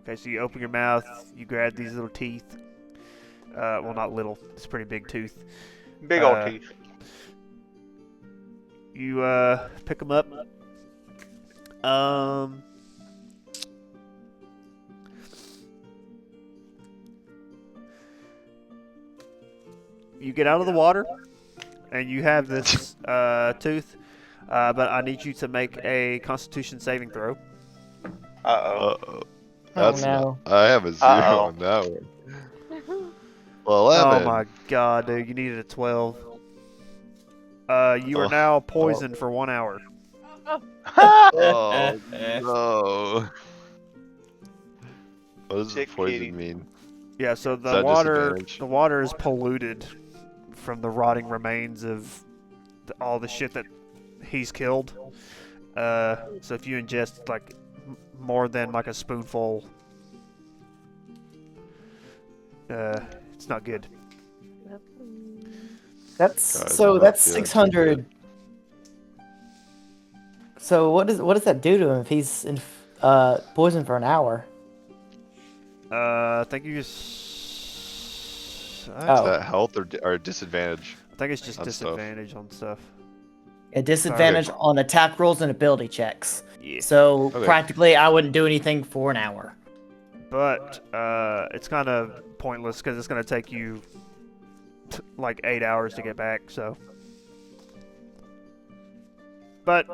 Okay, so you open your mouth, you grab these little teeth. Well, not little. It's a pretty big tooth.
Big old teeth.
You pick them up. You get out of the water, and you have this tooth. But I need you to make a Constitution saving throw.
Uh-oh.
Uh-oh.
Oh
That's
no.
not. I have a 0
Uh-oh.
on that one. Well,
Oh
11.
my god, dude! You needed a 12. You are
Oh.
now poisoned for 1 hour.
Oh no. What does
Sick
poison
kitty.
mean?
Yeah, so
Is that disadvantage?
the water is polluted from the rotting remains of all the shit that he's killed. So if you ingest like more than like a spoonful, it's not good.
That's
Guys,
so
I'm not
that's
feeling too
600. So what does that do to him if he's in poison for an hour?
I think you just.
Is
Oh.
that health or disadvantage?
I think it's just
On stuff.
disadvantage on stuff.
A disadvantage on attack rolls and ability checks.
Yeah.
So
Okay.
practically, I wouldn't do anything for an hour.
But it's kind of pointless because it's going to take you like 8 hours to get back. So, but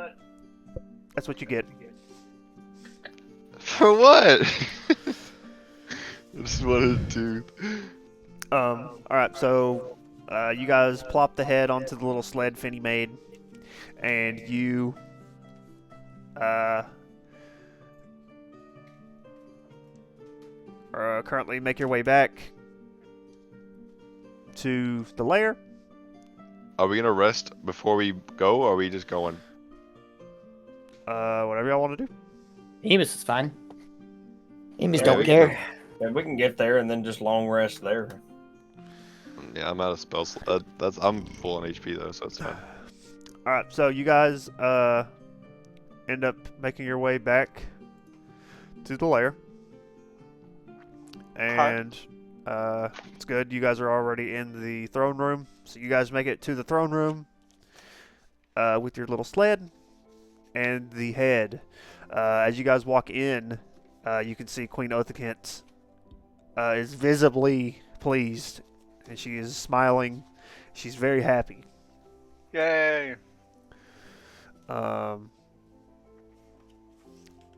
that's what you get.
For what? I just wanted to.
All right. So you guys plop the head onto the little sled Finny made, and you currently make your way back to the lair.
Are we gonna rest before we go, or are we just going?
Whatever y'all want to do.
Emus is fine. Emus
Yeah,
don't
we
care.
Yeah, we can get there and then just long rest there.
Yeah, I'm out of spells. I'm full on HP though, so it's fine.
All right. So you guys end up making your way back to the lair, and it's good. You guys are already in the throne room, so you guys make it to the throne room with your little sled and the head. As you guys walk in, you can see Queen Othakent is visibly pleased, and she is smiling. She's very happy.
Yay.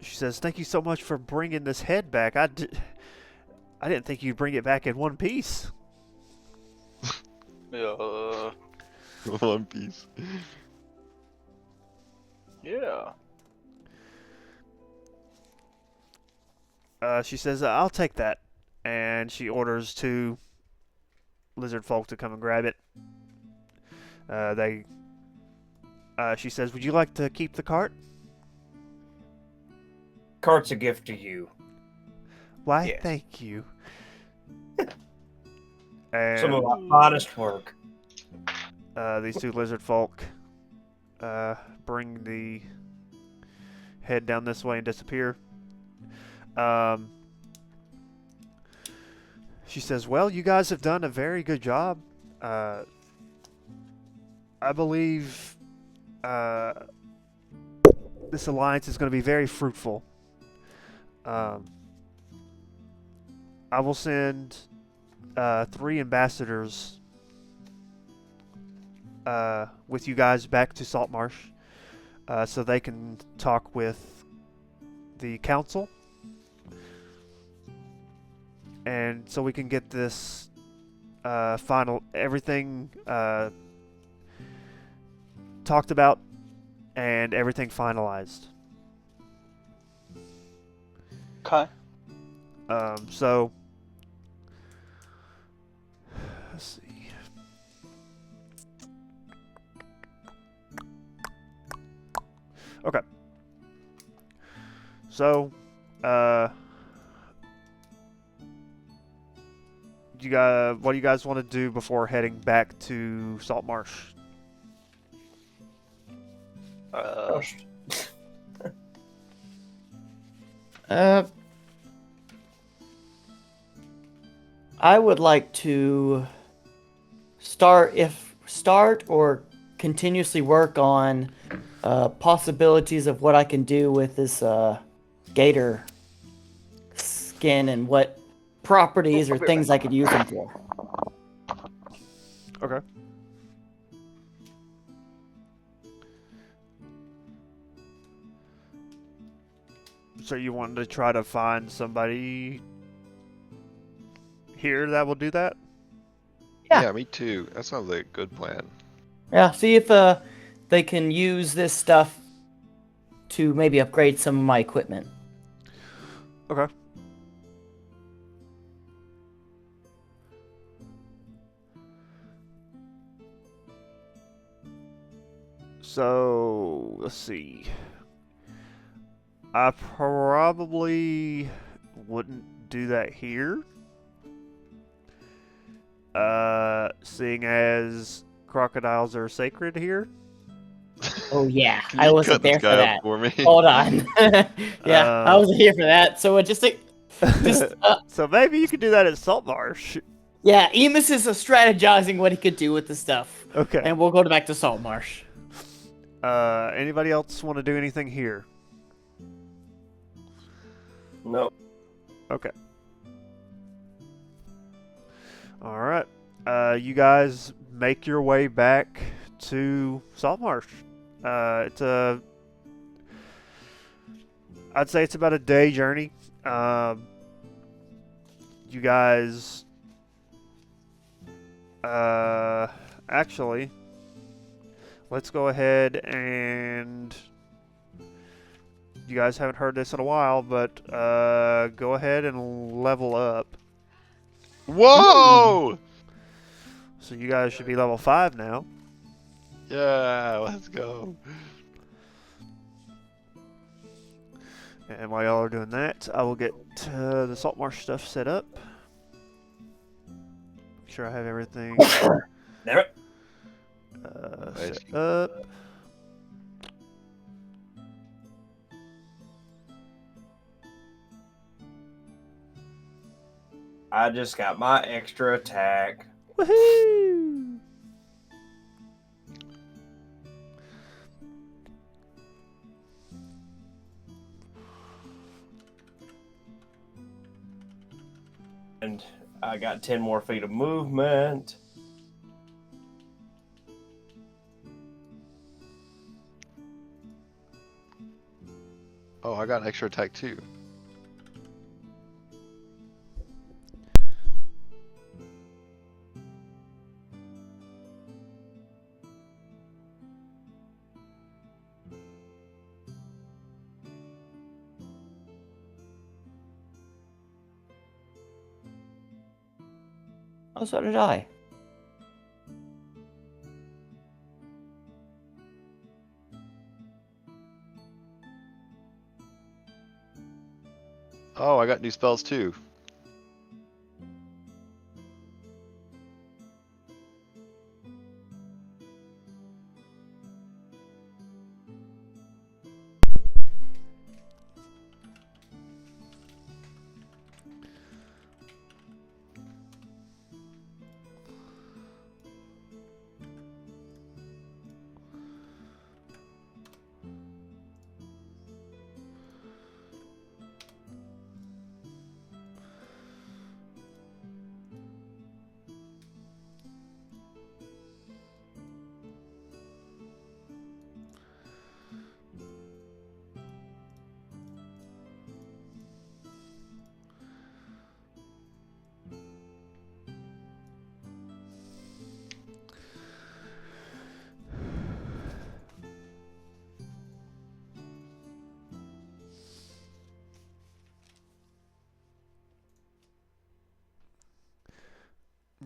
She says, "Thank you so much for bringing this head back. I didn't think you'd bring it back in one piece."
Yeah.
One Piece.
Yeah.
She says, "I'll take that," and she orders 2 lizard folk to come and grab it. She says, "Would you like to keep the cart?"
Cart's a gift to you.
"Why,
Yes.
thank you." And
Some of my finest work.
these 2 lizard folk bring the head down this way and disappear. She says, "Well, you guys have done a very good job. I believe this alliance is going to be very fruitful. I will send 3 ambassadors with you guys back to Saltmarsh so they can talk with the council. And so we can get this everything talked about and everything finalized."
Okay.
So let's see. Okay. So, what do you guys want to do before heading back to Saltmarsh?
I would like to start or continuously work on possibilities of what I can do with this gator skin and what properties or things I could use them for.
Okay. So you wanted to try to find somebody here that will do that?
Yeah.
Yeah, me too. That sounds like a good plan.
Yeah, see if they can use this stuff to maybe upgrade some of my equipment.
Okay. So let's see. I probably wouldn't do that here. Seeing as crocodiles are sacred here.
Oh yeah,
Can
I
you
wasn't
cut this
there for
guy up
that.
for me?
Hold on. Yeah, I wasn't here for that. So just
So maybe you could do that at Saltmarsh.
yeah, Emus is strategizing what he could do with the stuff.
Okay.
And we'll go back to Saltmarsh.
Anybody else want to do anything here?
No.
Okay. All right. You guys make your way back to Saltmarsh. I'd say it's about a day journey. You guys, actually, let's go ahead and. You guys haven't heard this in a while, but go ahead and level up.
Whoa!
So you guys should be level 5 now.
Yeah, let's go.
And while y'all are doing that, I will get the Saltmarsh stuff set up. Make sure I have everything
Damn it.
set up.
I just got my extra attack.
Woohoo!
And I got 10 more feet of movement.
Oh, I got an extra attack too.
Oh, so did I.
Oh, I got new spells too.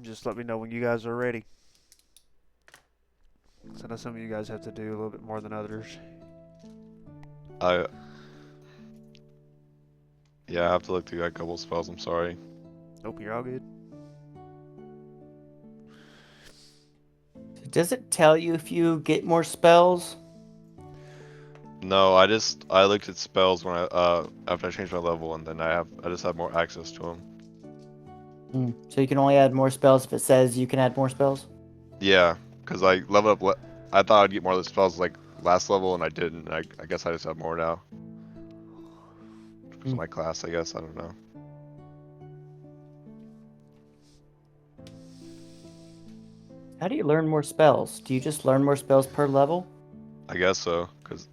Just let me know when you guys are ready. So I know some of you guys have to do a little bit more than others.
Yeah, I have to look through a couple spells. I'm sorry.
Nope, you're all good.
Does it tell you if you get more spells?
No, I looked at spells when after I changed my level, and then I just have more access to them.
So you can only add more spells if it says you can add more spells?
Yeah, because I leveled up. I thought I'd get more of the spells like last level, and I didn't. I guess I just have more now. Because of my class, I guess. I don't know.
How do you learn more spells? Do you just learn more spells per level?
I guess so, because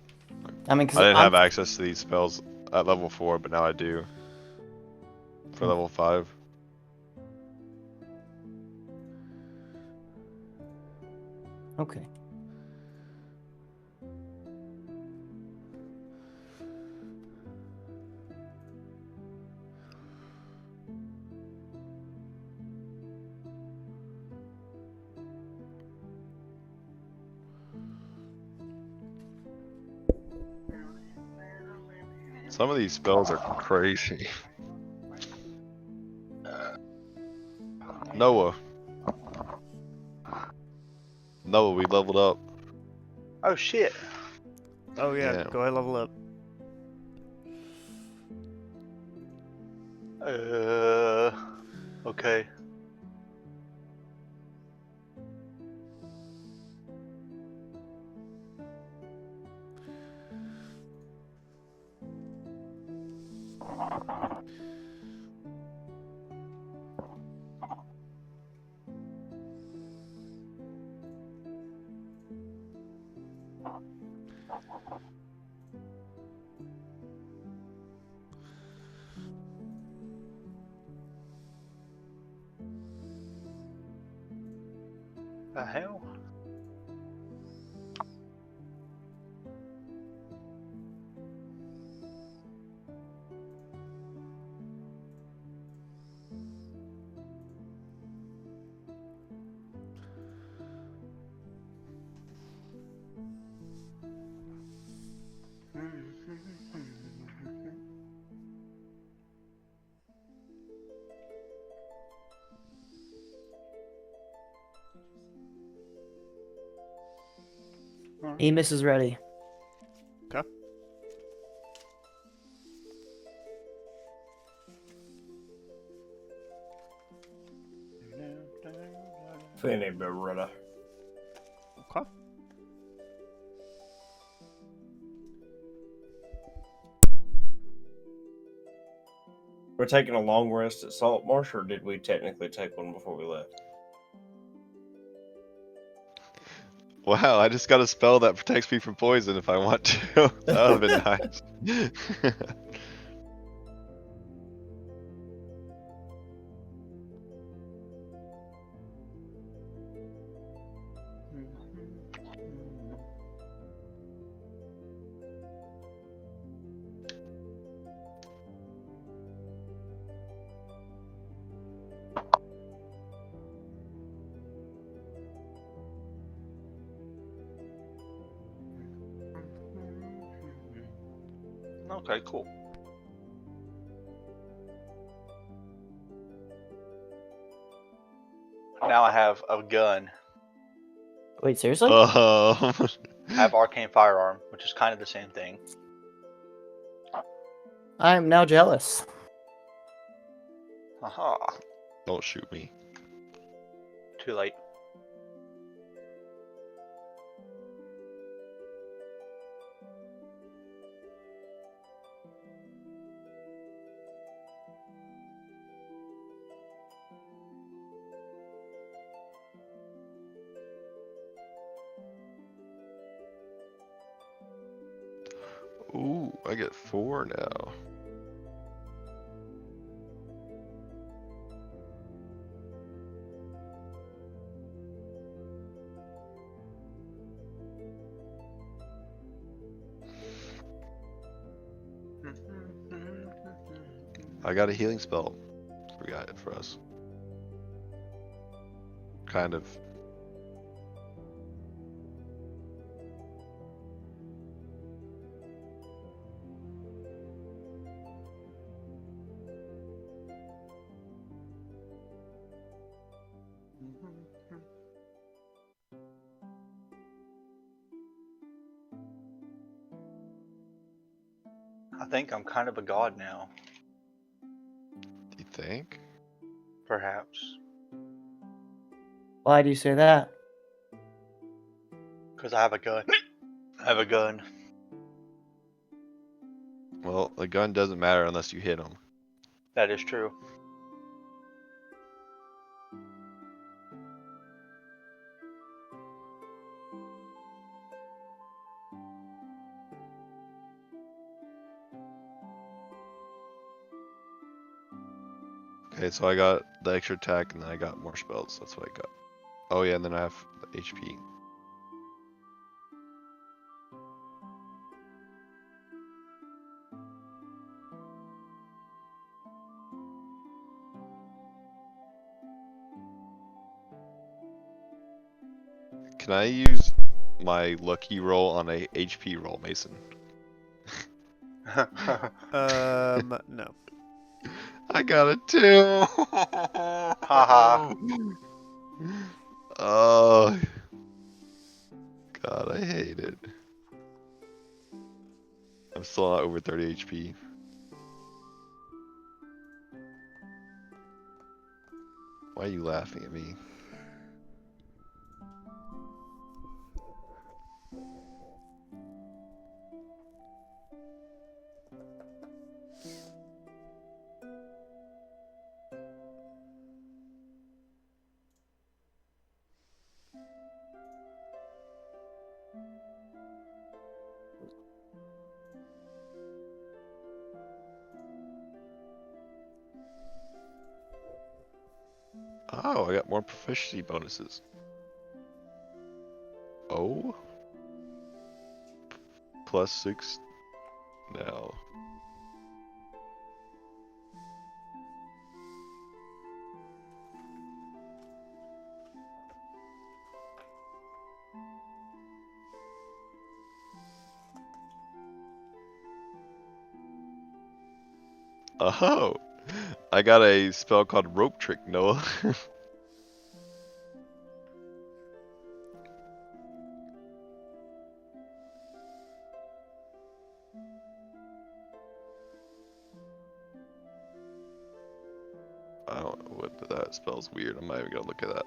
I mean,
I
because
didn't
I'm
have access to these spells at level 4, but now I do. For level 5.
okay.
Some of these spells are crazy. Noah. Noah, we leveled up.
Oh shit.
Oh yeah,
Yeah.
go ahead, level up.
Okay. The hell?
Emus is ready.
Okay.
Finny Beretta.
Okay.
We're taking a long rest at Saltmarsh, or did we technically take one before we left?
Wow, I just got a spell that protects me from poison if I want to. That would have been nice.
Okay, cool. Now I have a gun.
Wait, seriously?
Oh.
I have arcane firearm, which is kind of the same thing.
I am now jealous.
Aha.
Don't shoot me.
Too late.
Ooh, I get 4 now. I got a healing spell. We got it for us. Kind of.
I think I'm kind of a god now,
Do you think?
perhaps.
Why do you say that?
Because I have a gun. I have a gun.
Well, the gun doesn't matter unless you hit him.
That is true.
Okay, so I got the extra attack and then I got more spells. That's what I got. Oh yeah, and then I have the HP. Can I use my lucky roll on a HP roll, Mason?
No.
I got it too.
Haha.
Oh, God, I hate it. I'm still not over 30 HP. Why are you laughing at me? Oh, I got more proficiency bonuses. Oh? +6 now. Oh, I got a spell called Rope Trick, Noah. I don't know what that spell's weird. I'm not even gonna look at that.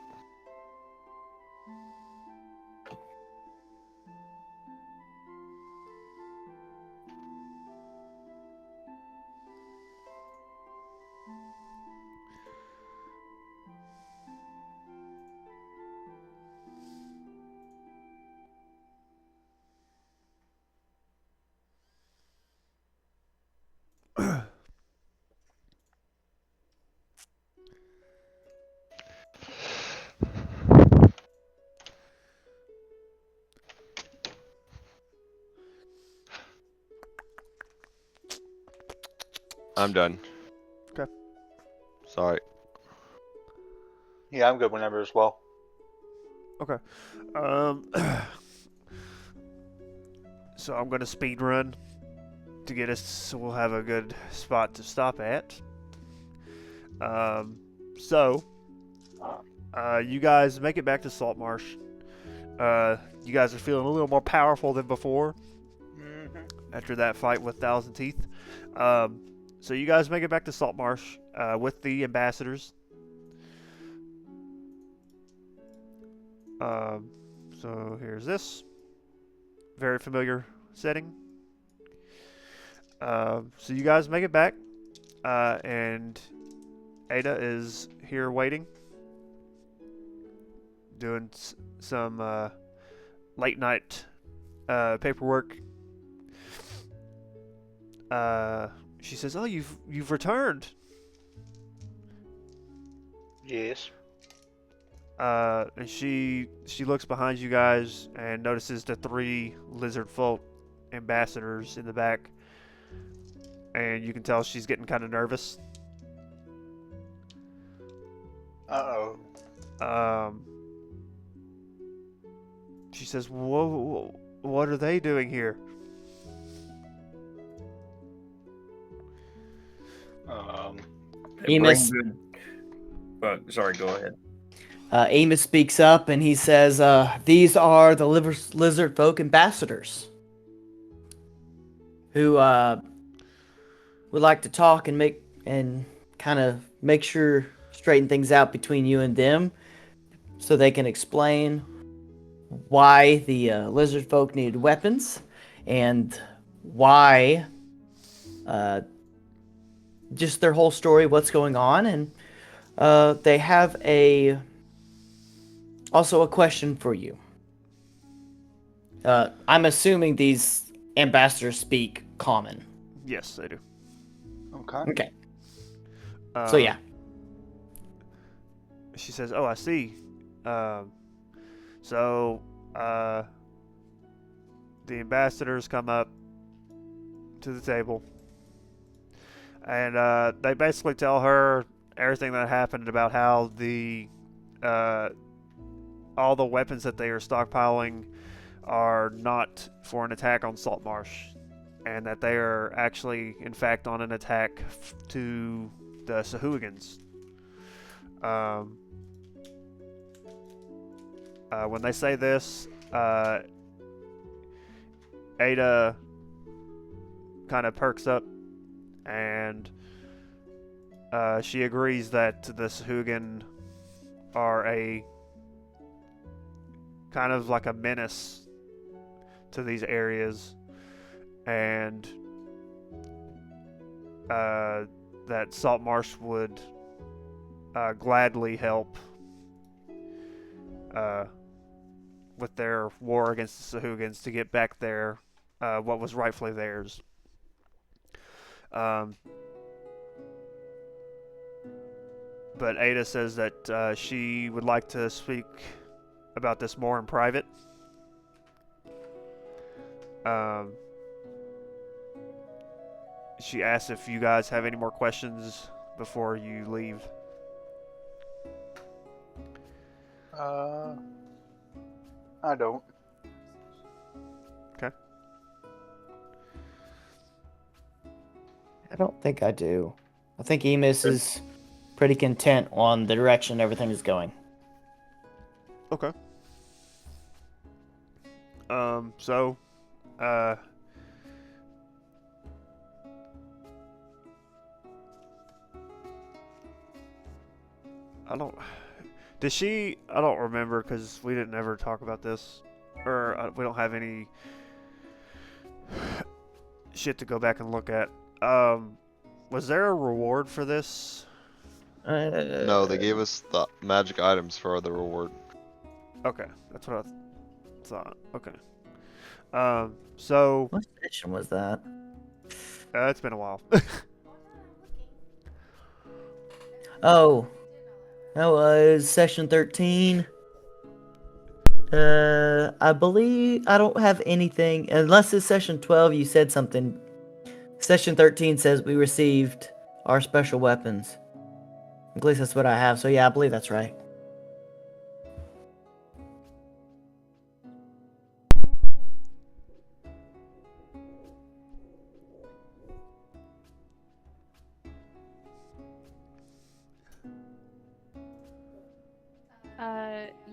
I'm done.
Okay.
Sorry.
Yeah, I'm good whenever as well.
Okay. So I'm gonna speed run to get us, so we'll have a good spot to stop at. So you guys make it back to Saltmarsh. You guys are feeling a little more powerful than before after that fight with Thousand Teeth. So you guys make it back to Saltmarsh with the ambassadors. So here's this very familiar setting. So you guys make it back, and Ada is here waiting, doing some late night paperwork. She says, "Oh, you've returned."
Yes.
And she looks behind you guys and notices the 3 lizard folk ambassadors in the back, and you can tell she's getting kind of nervous.
Uh-oh.
She says, "Whoa, what are they doing here?"
Amos.
Sorry, go ahead.
Amos speaks up and he says, "These are the lizard folk ambassadors who would like to talk and kind of make sure straighten things out between you and them, so they can explain why the lizard folk needed weapons and why just their whole story, what's going on, and they have also a question for you. I'm assuming these ambassadors speak common.
Yes, they do.
Okay.
Okay. So yeah.
She says, "Oh, I see. So, the ambassadors come up to the table, and they basically tell her everything that happened about how all the weapons that they are stockpiling are not for an attack on Saltmarsh, and that they are actually, in fact, on an attack to the Sahuagins. When they say this, Ada kind of perks up, and she agrees that the Sahuagin are a kind of like a menace to these areas, and that Saltmarsh would gladly help with their war against the Sahuagins to get back what was rightfully theirs. But Ada says that she would like to speak about this more in private. She asks if you guys have any more questions before you leave.
I don't.
Okay.
I don't think I do. I think Emus is pretty content on the direction everything is going.
Okay. So, I don't. Did she? I don't remember because we didn't ever talk about this, or we don't have any shit to go back and look at. Was there a reward for this?
No, they gave us the magic items for the reward.
Okay, that's what I thought. Okay. So
What session was that?
it's been a while.
Oh, that was session 13. I believe I don't have anything unless it's session 12. You said something. Session 13 says we received our special weapons. At least that's what I have. So yeah, I believe that's right.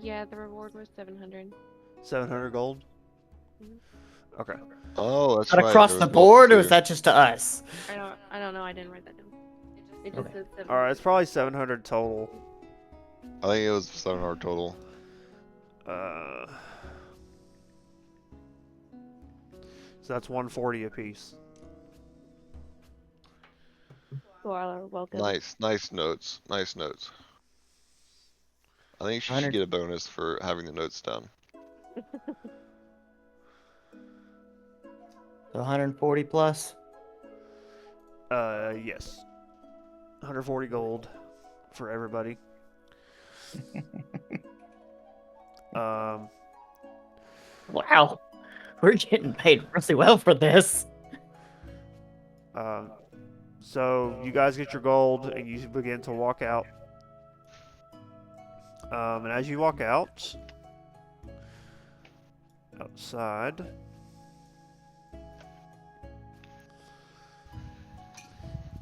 Yeah, the reward was 700.
700 gold.
Mhm.
Okay.
Oh, that's
Is that
right.
across
there
the
was gold
board, or
too.
is that just to us?
I don't know. I didn't write that down. It just
Okay.
said 700.
All right, it's probably 700 total.
I think it was 700 total.
So that's 140 apiece.
Well, welcome.
Nice notes. Nice notes. I think she should
100.
get a bonus for having the notes down.
So 140 plus.
Yes. 140 gold for everybody.
Wow, we're getting paid really well for this.
So you guys get your gold and you begin to walk out. And as you walk outside,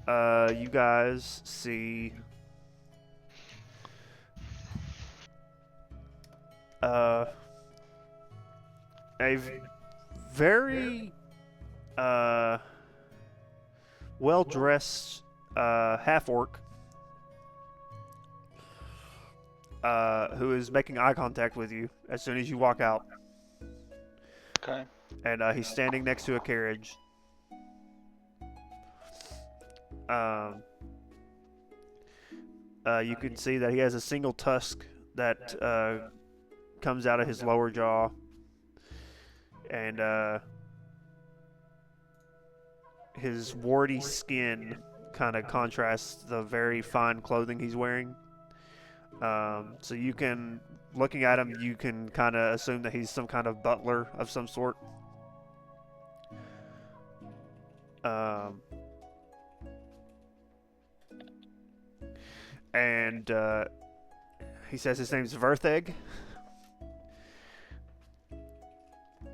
you guys see a very well-dressed half-orc who is making eye contact with you as soon as you walk out.
Okay.
And he's standing next to a carriage. You can see that he has a single tusk that comes out of his lower jaw. And his warty skin kind of contrasts the very fine clothing he's wearing. So you can, looking at him, you can kind of assume that he's some kind of butler of some sort. And he says his name's Vertheg.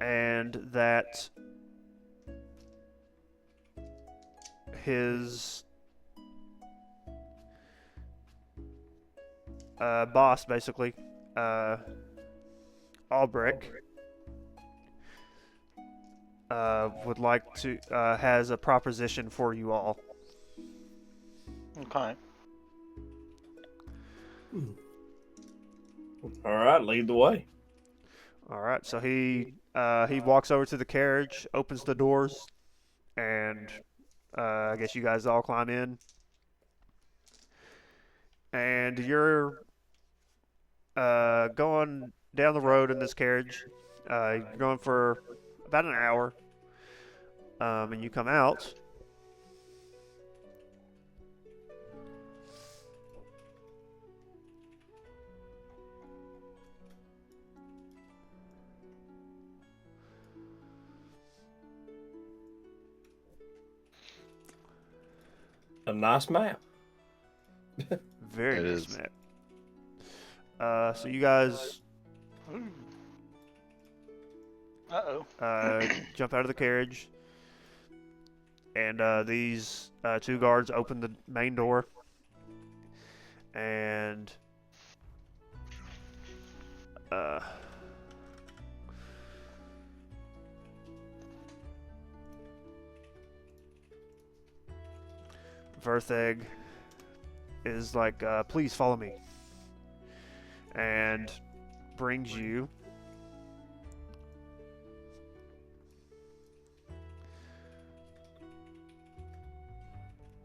And that his boss, basically, Albrecht, would like to, has a proposition for you all.
Okay.
All right, lead the way.
All right, so he walks over to the carriage, opens the doors, and I guess you guys all climb in. And you're going down the road in this carriage. You're going for about an hour, and you come out.
A nice map.
Very
It
nice
is.
map. So you guys
Uh-oh.
jump out of the carriage, and these two guards open the main door, and Vertheg is like, please follow me, and brings you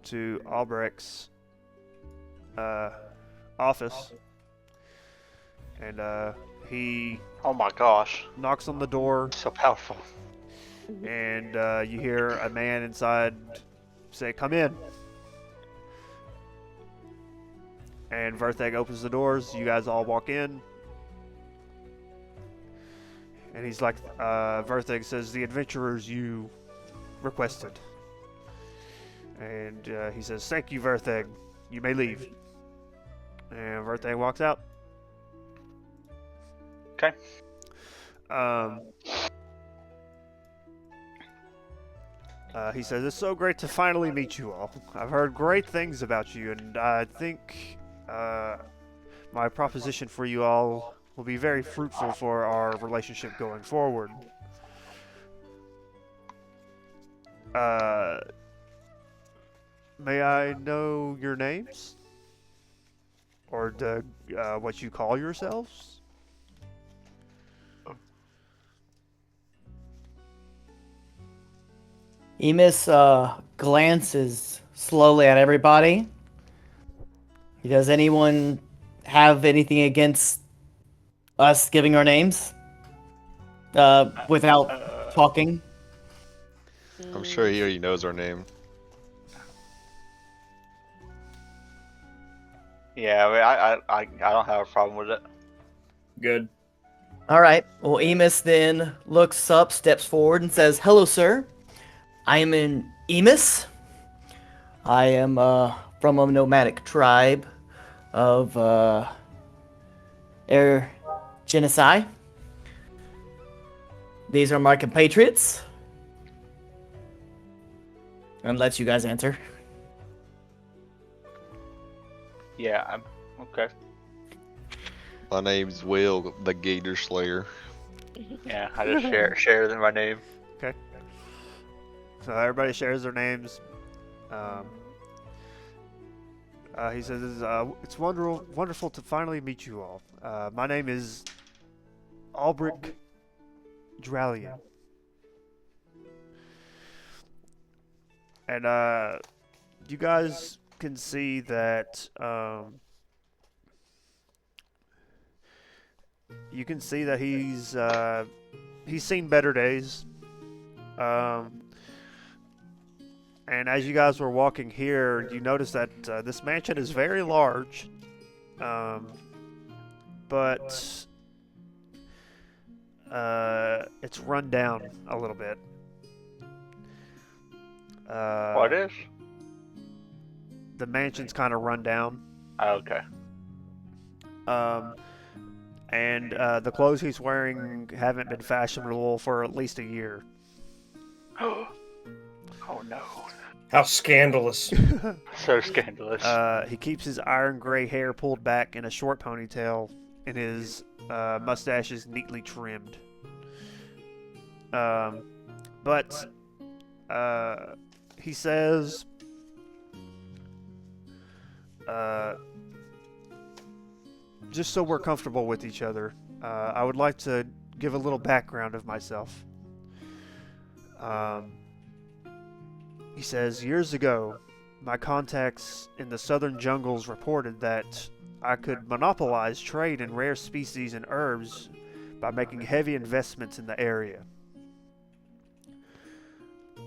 to Albrecht's office, and he
Oh my gosh.
knocks on the door,
So powerful.
and you hear a man inside say, "Come in." And Vertheg opens the doors. You guys all walk in. And he's like, Vertheg says, "The adventurers you requested." And he says, "Thank you, Vertheg. You may leave." And Vertheg walks out.
Okay.
He says, "It's so great to finally meet you all. I've heard great things about you, and I think my proposition for you all will be very fruitful for our relationship going forward. May I know your names? Or what you call yourselves?"
Emis glances slowly at everybody. Does anyone have anything against us giving our names? Without talking?
I'm sure he already knows our name.
Yeah, I don't have a problem with it.
Good.
Alright, well, Emis then looks up, steps forward, and says, "Hello, sir. I am an Emis. I am from a nomadic tribe of Genocide. These are my compatriots." And lets you guys answer.
Yeah, I'm okay.
My name's Will, the Gator Slayer.
Yeah, I just share them my name.
So everybody shares their names. He says, "It's wonderful to finally meet you all. My name is Albrecht Dralian, and you guys can see that he's seen better days. Um, and as you guys were walking here, you notice that this mansion is very large, but it's run down a little bit.
What is?
The mansion's kind of run down.
Okay.
And the clothes he's wearing haven't been fashionable for at least a year.
Oh no.
How scandalous.
So scandalous.
He keeps his iron gray hair pulled back in a short ponytail, and his mustache is neatly trimmed. But he says, just so we're comfortable with each other, I would like to give a little background of myself. He says, years ago, my contacts in the southern jungles reported that I could monopolize trade in rare species and herbs by making heavy investments in the area.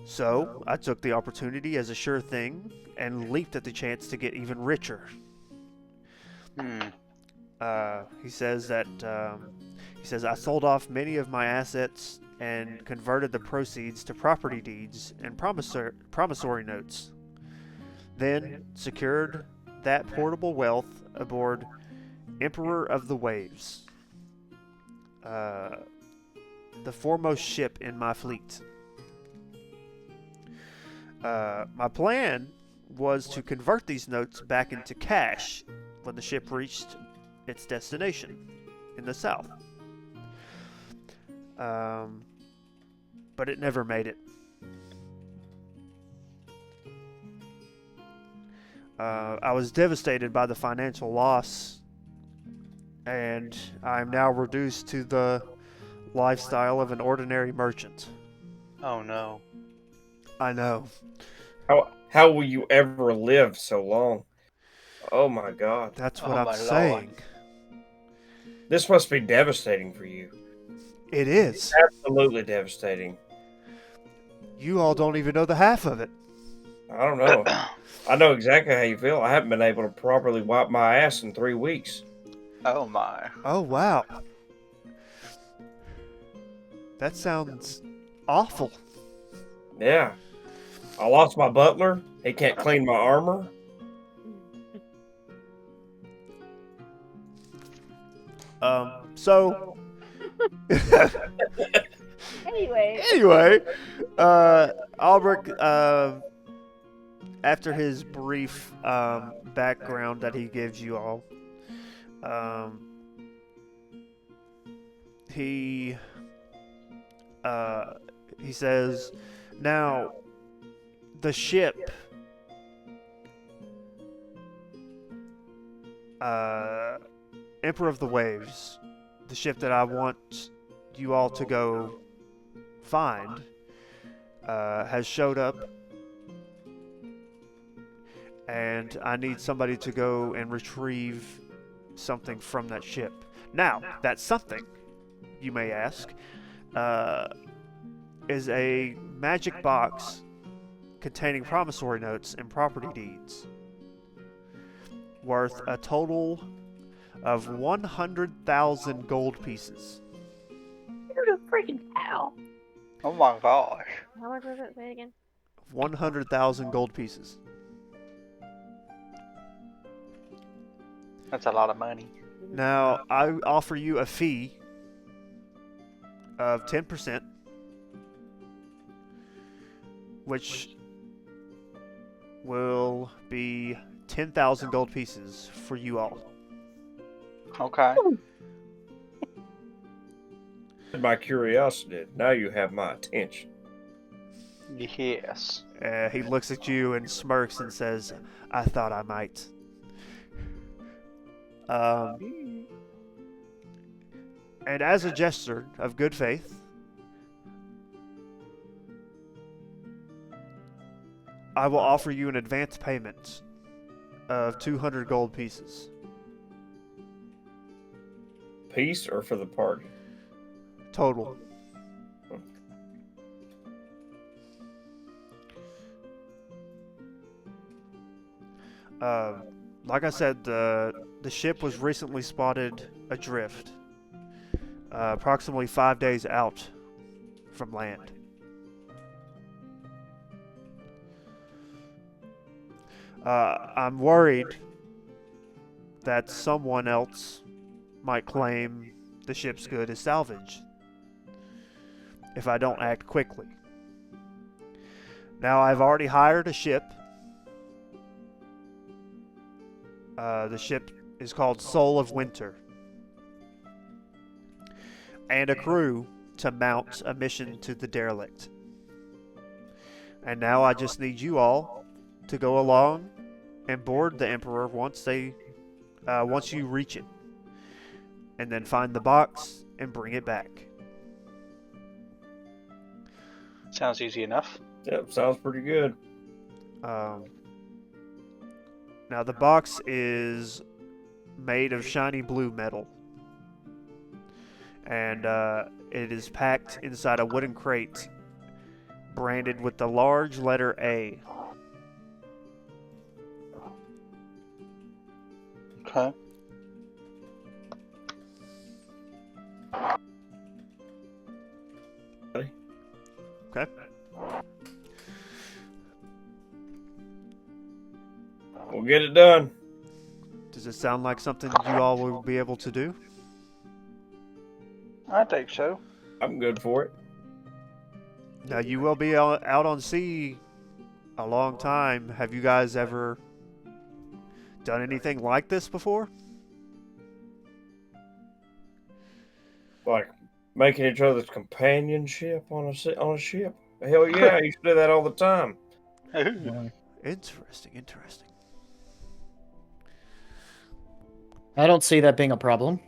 So, I took the opportunity as a sure thing and leaped at the chance to get even richer. He says I sold off many of my assets and converted the proceeds to property deeds and promissory notes. Then secured that portable wealth aboard Emperor of the Waves, the foremost ship in my fleet. My plan was to convert these notes back into cash when the ship reached its destination in the south. But it never made it. I was devastated by the financial loss, and I am now reduced to the lifestyle of an ordinary merchant.
Oh no.
I know.
How will you ever live so long? Oh my God.
That's what
Oh
I'm
my
saying.
Lord.
This must be devastating for you.
It is.
Absolutely devastating.
You all don't even know the half of it.
I don't know. I know exactly how you feel. I haven't been able to properly wipe my ass in 3 weeks.
Oh my.
Oh, wow. That sounds awful.
Yeah. I lost my butler. He can't clean my armor.
So
Anyway,
Albrecht, after his brief background that he gives you all, he says, now the ship Emperor of the Waves, the ship that I want you all to go find, has showed up, and I need somebody to go and retrieve something from that ship. Now, that something, you may ask, is a magic box containing promissory notes and property deeds, worth a total of 100,000 gold pieces.
what the freaking hell?
Oh my gosh.
How much was it? Say it again.
100,000 gold pieces.
That's a lot of money.
Now, I offer you a fee of 10%, which will be 10,000 gold pieces for you all.
Okay.
My curiosity. Now you have my attention.
Yes.
He looks at you and smirks and says, I thought I might. And as a gesture of good faith, I will offer you an advance payment of 200 gold pieces.
Peace or for the party?
Total. Like I said, the ship was recently spotted adrift, approximately 5 days out from land. I'm worried that someone else might claim the ship's good as salvage if I don't act quickly. Now, I've already hired a ship. The ship is called Soul of Winter, and a crew to mount a mission to the derelict. And now I just need you all to go along and board the Emperor once you reach it, and then find the box and bring it back.
Sounds easy enough.
Yep, sounds pretty good.
Now the box is made of shiny blue metal, and it is packed inside a wooden crate branded with the large letter A.
Okay.
Okay.
We'll get it done.
Does it sound like something you all will be able to do?
I think so.
I'm good for it.
Now you will be out on sea a long time. Have you guys ever done anything like this before?
Like making each other's companionship on a ship. Hell yeah, I used to do that all the time.
Ooh.
Interesting.
I don't see that being a problem.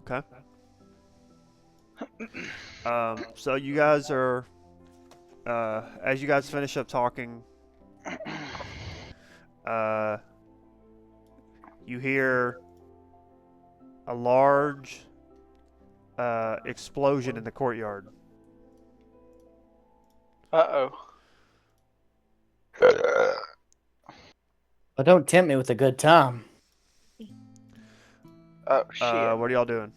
Okay. So you guys are, as you guys finish up talking, you hear a large explosion in the courtyard.
Uh-oh.
But don't tempt me with a good time.
Oh, shit.
What are y'all doing?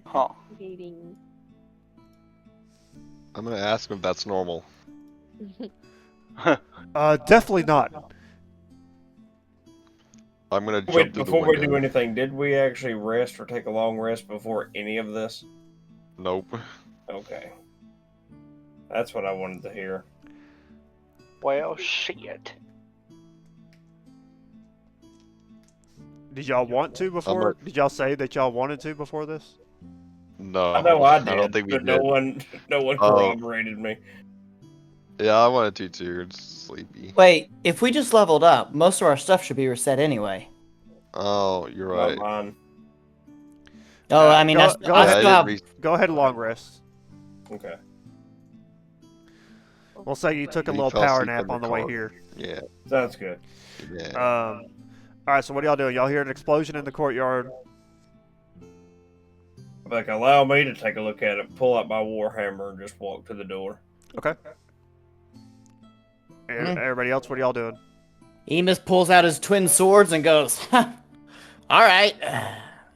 Huh.
Investigating.
I'm gonna ask him if that's normal.
Definitely not.
I'm gonna jump
Wait,
through the
before we
window.
do anything, did we actually rest or take a long rest before any of this?
Nope.
Okay. That's what I wanted to hear.
Well, shit.
Did y'all want to before?
a-
Did y'all say that y'all wanted to before this?
No.
I know I did,
don't think we
but
did.
no one
Oh.
corroborated me.
Yeah, I wanted to too. It's sleepy.
Wait, if we just leveled up, most of our stuff should be reset anyway.
Oh, you're
Not
right.
mine.
Oh, I mean,
go
I
ahead.
Yeah, I
still
did
have...
Go ahead and long rest.
Okay.
We'll say you took a
He
little
fell
power
asleep
nap
in the
on the way
car.
here.
Yeah.
Sounds good.
Yeah.
All right. So what are y'all doing? Y'all hear an explosion in the courtyard?
Like, allow me to take a look at it, pull out my warhammer, and just walk to the door.
Okay. Everybody else, what are y'all doing?
Emus pulls out his twin swords and goes, "All right,"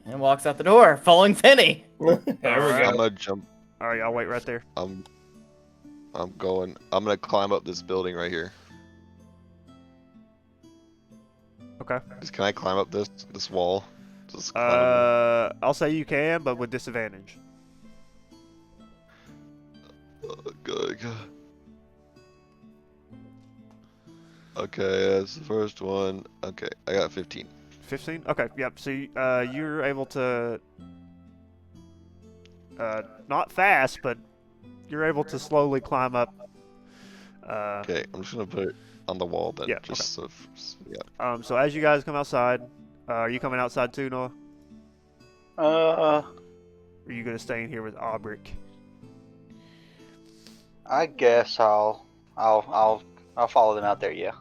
and walks out the door, following Penny.
There we
Alright.
I'm
go.
gonna jump.
All right, y'all wait right there.
I'm going. I'm gonna climb up this building right here.
Okay.
Can I climb up this wall? Just climb.
I'll say you can, but with disadvantage.
Good. Okay, that's the first one. Okay, I got 15.
15? Okay, yep. So you're able to, not fast, but you're able to slowly climb up
Okay, I'm just gonna put it on the wall then.
Yeah,
Just so, yeah.
So as you guys come outside, are you coming outside too, Noah?
Uh,
Or are you gonna stay in here with Aubric?
I guess I'll follow them out there. Yeah.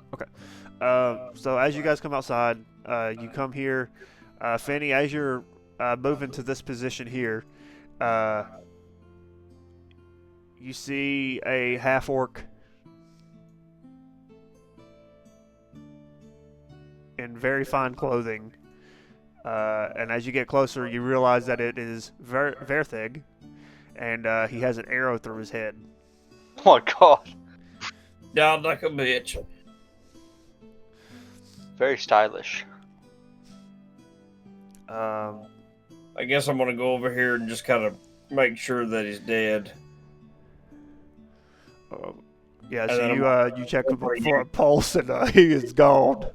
So as you guys come outside, you come here, Fanny. As you're moving to this position here, you see a half orc in very fine clothing, and as you get closer, you realize that it is Vertheg, and he has an arrow through his head.
Oh my god.
Down like a bitch.
Very stylish.
I guess I'm gonna go over here and just kind of make sure that he's dead.
Yeah,
And
so
then
you check for a pulse, and he is gone.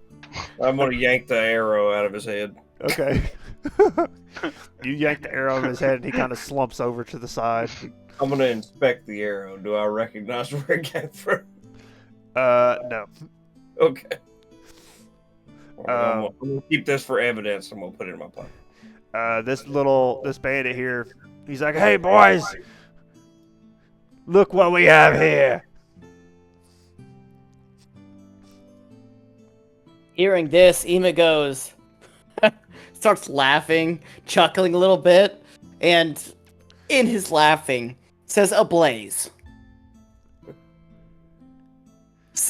I'm gonna yank the arrow out of his head.
Okay. You yank the arrow out of his head, and he kind of slumps over to the side.
I'm gonna inspect the arrow. Do I recognize where it came from?
No.
Okay. I'm gonna keep this for evidence. I'm gonna put it in my pocket.
This bandit here, he's like, "Hey boys, look what we have here."
Hearing this, Ema goes, starts laughing, chuckling a little bit, and in his laughing says, "Ablaze."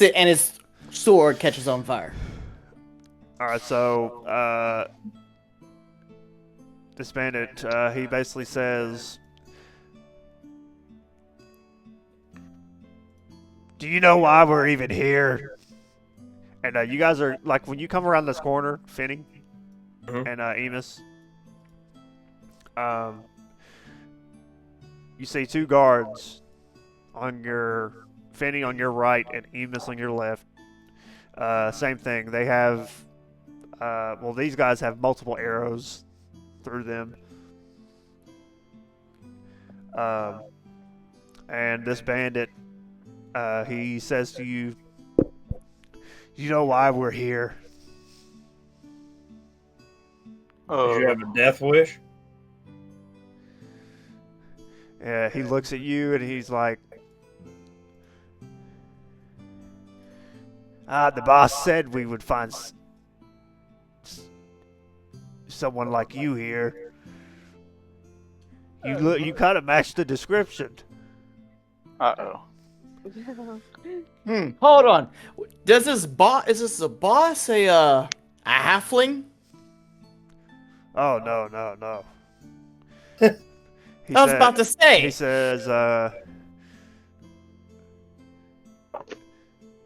And his sword catches on fire.
All right, so this bandit, he basically says, "Do you know why we're even here?" And you guys are like, when you come around this corner, Finny and Emus, you see two guards on your Finny on your right and Emus on your left. Same thing. They have, well, these guys have multiple arrows through them. And this bandit, he says to you, "You know why we're here?"
Did you have a death wish?
Yeah, he looks at you and he's like, "The boss said we would find someone like you here. You kind of match the description."
Uh-oh.
Hold on. Does this boss? Is this a boss? A halfling?
Oh no.
I was about to say.
He says,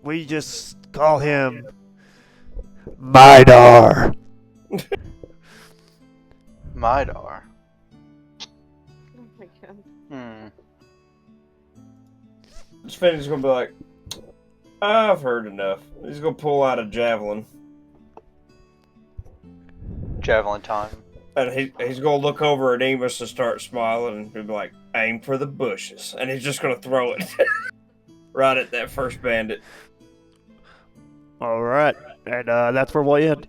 "We just call him Midar."
Midar.
Oh my god.
Hmm.
This Finney's gonna be like, I've heard enough. He's gonna pull out a javelin.
Javelin time.
And he's gonna look over at Amos and start smiling and be like, aim for the bushes. And he's just gonna throw it right at that first bandit.
All right, and that's where we'll end.